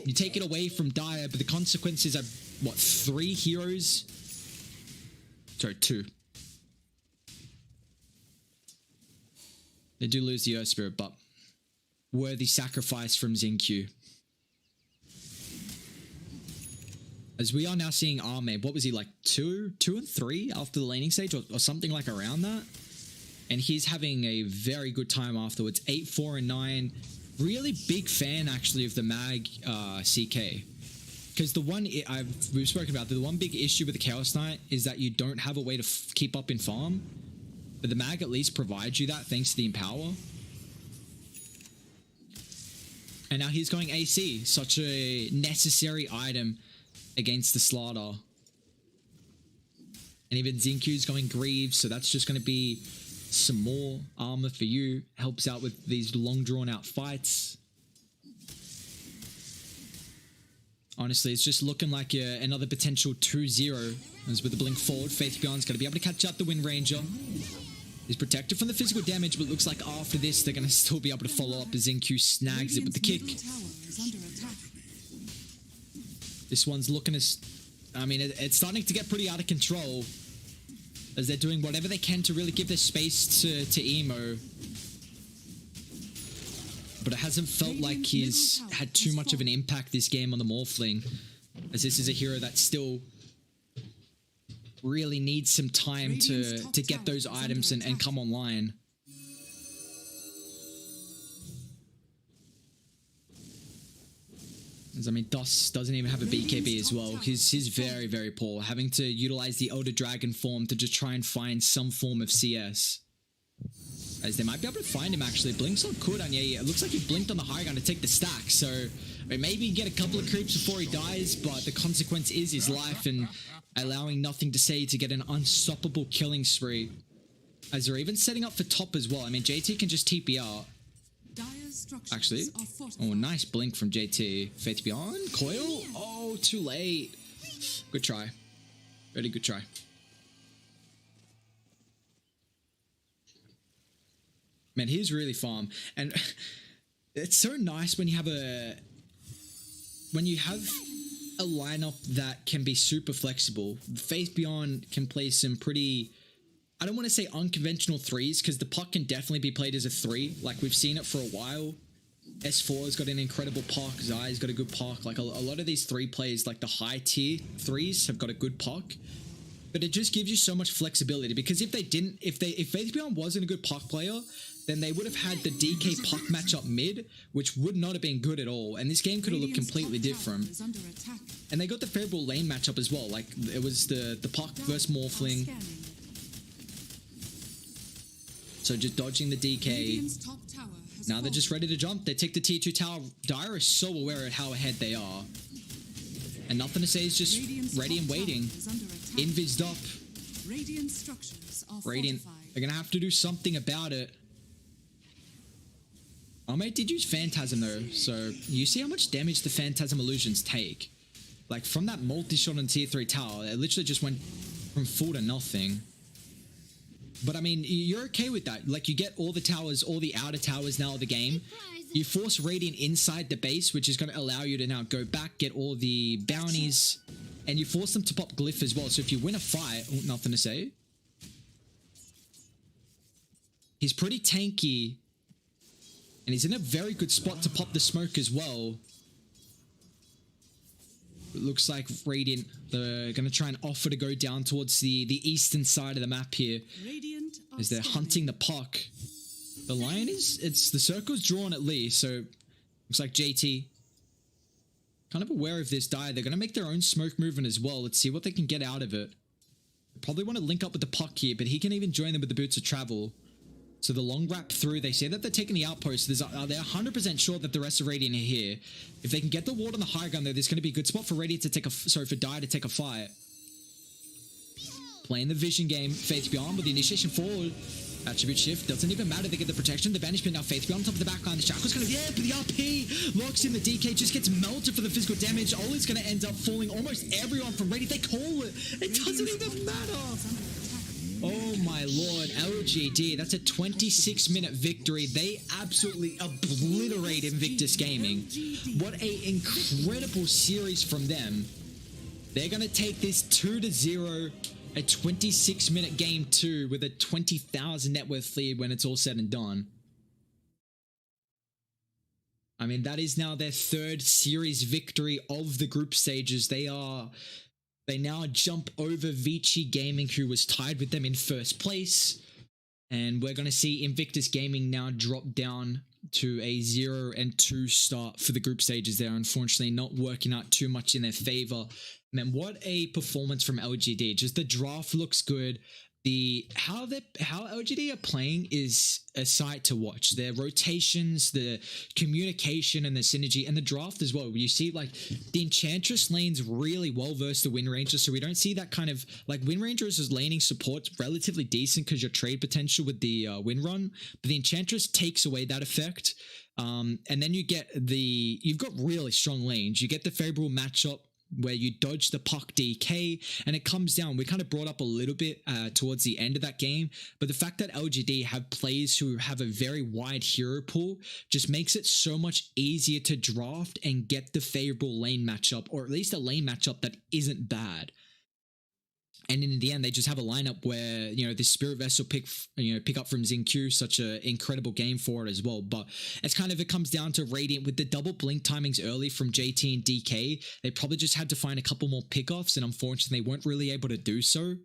You take it away from Dire, but the consequences are, what, 3 heroes? Sorry, 2. They do lose the Earth Spirit, but worthy sacrifice from XinQ. As we are now seeing Arme, what was he, like 2 and 3 after the laning stage or something like around that? And he's having a very good time afterwards. 8, 4, and 9. Really big fan, actually, of the Mag CK. Because the one we've spoken about, the one big issue with the Chaos Knight is that you don't have a way to keep up in farm. But the Mag at least provides you that thanks to the Empower. And now he's going AC. Such a necessary item against the Slaughter. And even XinQ's going Greaves, so that's just going to be some more armor for you. Helps out with these long drawn out fights. Honestly, it's just looking like another potential 2-0. As with the blink forward, Faith Beyond's going to be able to catch out the Wind Ranger. He's protected from the physical damage, but looks like after this, they're going to still be able to follow up as XinQ snags it with the kick. This one's looking as... I mean, it's starting to get pretty out of control as they're doing whatever they can to really give their space to Emo. But it hasn't felt like he's had too much of an impact this game on the Morphling, as this is a hero that still really needs some time to get those items and come online. As I mean, Dust doesn't even have a BKB as well. He's very, very poor, having to utilize the Elder Dragon form to just try and find some form of CS. As they might be able to find him actually. Blinks on cooldown, yeah, it looks like he blinked on the high ground to take the stack, so I mean, maybe get a couple of creeps before he dies, but the consequence is his life and allowing NothingToSay to get an unstoppable killing spree. As they're even setting up for top as well. I mean, JT can just TP out. Actually, oh, nice blink from JT. Faith Beyond, Coil, oh, too late. Good try, really good try. Man, he's really farm, and it's so nice when you have a lineup that can be super flexible. Faith Beyond can play some pretty, I don't want to say unconventional threes, because the puck can definitely be played as a 3. Like, we've seen it for a while. S4 has got an incredible puck. Zai's got a good puck. Like, a lot of these 3 plays, like the high tier 3s, have got a good puck. But it just gives you so much flexibility, because if Faith Beyond wasn't a good puck player, then they would have had the DK puck matchup mid, which would not have been good at all. And this game could have looked completely different. And they got the favorable lane matchup as well. Like, it was the puck versus Morphling. So just dodging the DK. Now they're just ready to jump. They take the tier 2 tower. Dire is so aware of how ahead they are. And NothingToSay is just ready and waiting. Invised up. Radiant. They're going to have to do something about it. Mate did use Phantasm though, so you see how much damage the Phantasm illusions take. Like, from that multi-shot on tier 3 tower, it literally just went from full to nothing. But I mean, you're okay with that. Like, you get all the towers, all the outer towers now of the game. You force Radiant inside the base, which is going to allow you to now go back, get all the bounties, and you force them to pop Glyph as well. So if you win a fight, oh, NothingToSay. He's pretty tanky. And he's in a very good spot to pop the smoke as well. It looks like Radiant, they're going to try and offer to go down towards the eastern side of the map here. As they're hunting the puck. The line is, the circle's drawn at least, so looks like JT kind of aware of this die. They're going to make their own smoke movement as well. Let's see what they can get out of it. They probably want to link up with the puck here, but he can even join them with the boots of travel. So the long wrap through, they say that they're taking the outpost. They're 100% sure that the rest of Radiant are here. If they can get the ward on the high ground, though, there's going to be a good spot for Radiant to take for Dire to take a fight. Playing the vision game, Faith Beyond with the initiation forward. Attribute shift, doesn't even matter, they get the protection, the banishment. Now Faith Beyond top of the backline, the Shackle's going to be there, but the RP locks in the DK, just gets melted for the physical damage. Ollie's going to end up falling almost everyone from Radiant. They call it, it doesn't even matter. Oh my lord, LGD, that's a 26-minute victory. They absolutely obliterate Invictus Gaming. What an incredible series from them. They're going to take this 2-0, a 26-minute game 2 with a 20,000 net worth lead when it's all said and done. I mean, that is now their 3rd series victory of the group stages. They now jump over Vici Gaming, who was tied with them in 1st place. And we're going to see Invictus Gaming now drop down to a 0-2 start for the group stages there. Unfortunately, not working out too much in their favor. Man, what a performance from LGD. Just the draft looks good. how LGD are playing is a sight to watch. Their rotations, the communication, and the synergy, and the draft as well. You see, like, the Enchantress lanes really well versus the Wind Ranger, so we don't see that kind of, like, Wind Ranger's laning support's relatively decent because your trade potential with the Wind Run, but the Enchantress takes away that effect. And then you've got really strong lanes. You get the favorable matchup where you dodge the puck DK, and it comes down. We kind of brought up a little bit towards the end of that game, but the fact that LGD have players who have a very wide hero pool just makes it so much easier to draft and get the favorable lane matchup, or at least a lane matchup that isn't bad. And in the end, they just have a lineup where, you know, the Spirit Vessel pick up from XinQ, such an incredible game for it as well. But it's kind of, it comes down to Radiant with the double blink timings early from JT and DK. They probably just had to find a couple more pickoffs, and unfortunately, they weren't really able to do so,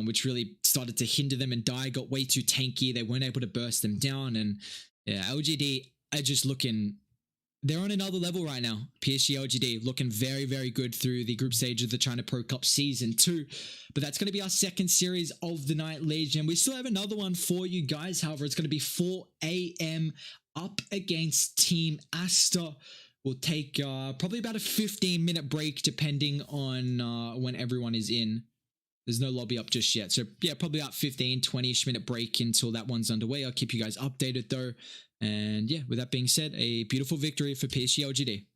which really started to hinder them. And Dai got way too tanky. They weren't able to burst them down. And yeah, LGD are just looking... They're on another level right now. PSG.LGD looking very, very good through the group stage of the China Pro Cup Season 2. But that's going to be our second series of the night, Legion. We still have another one for you guys. However, it's going to be 4 a.m. up against Team Asta. We'll take probably about a 15-minute break depending on when everyone is in. There's no lobby up just yet. So yeah, probably about 15, 20-ish minute break until that one's underway. I'll keep you guys updated though. And yeah, with that being said, a beautiful victory for PSG.LGD.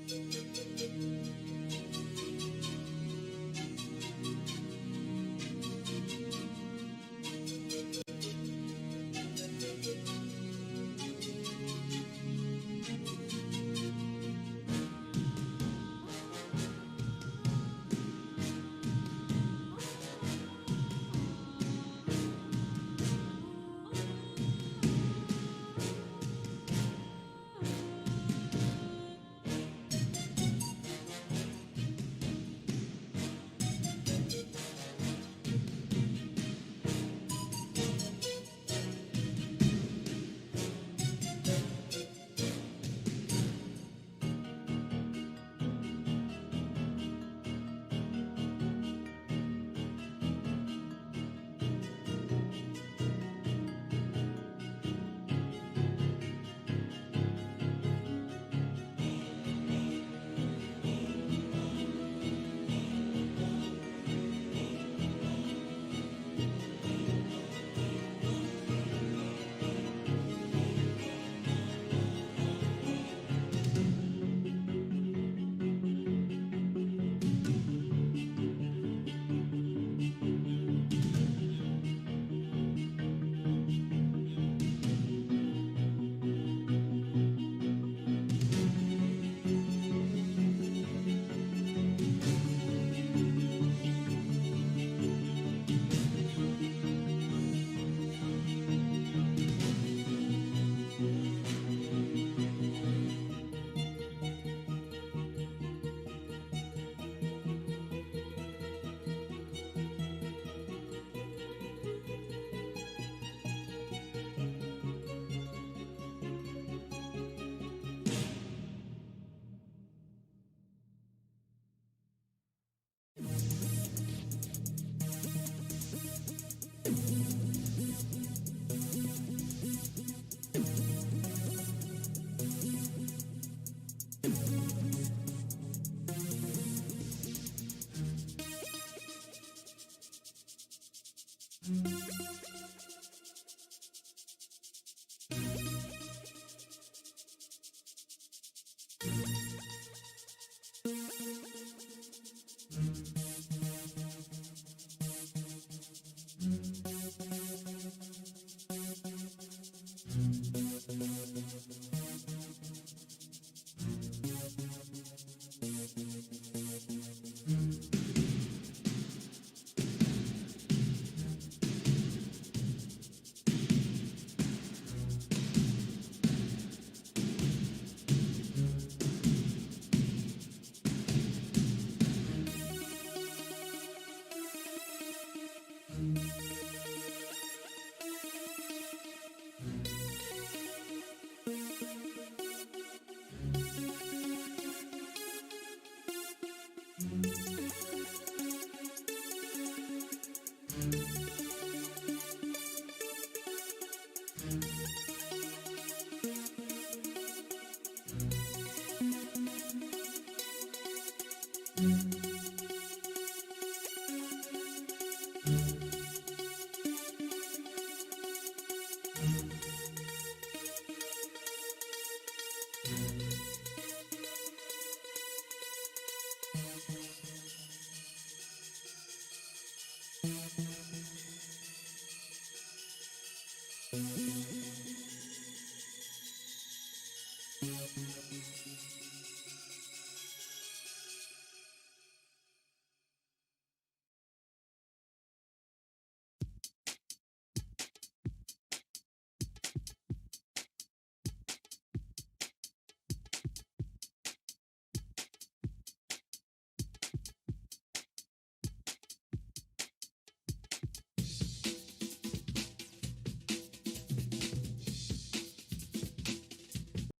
you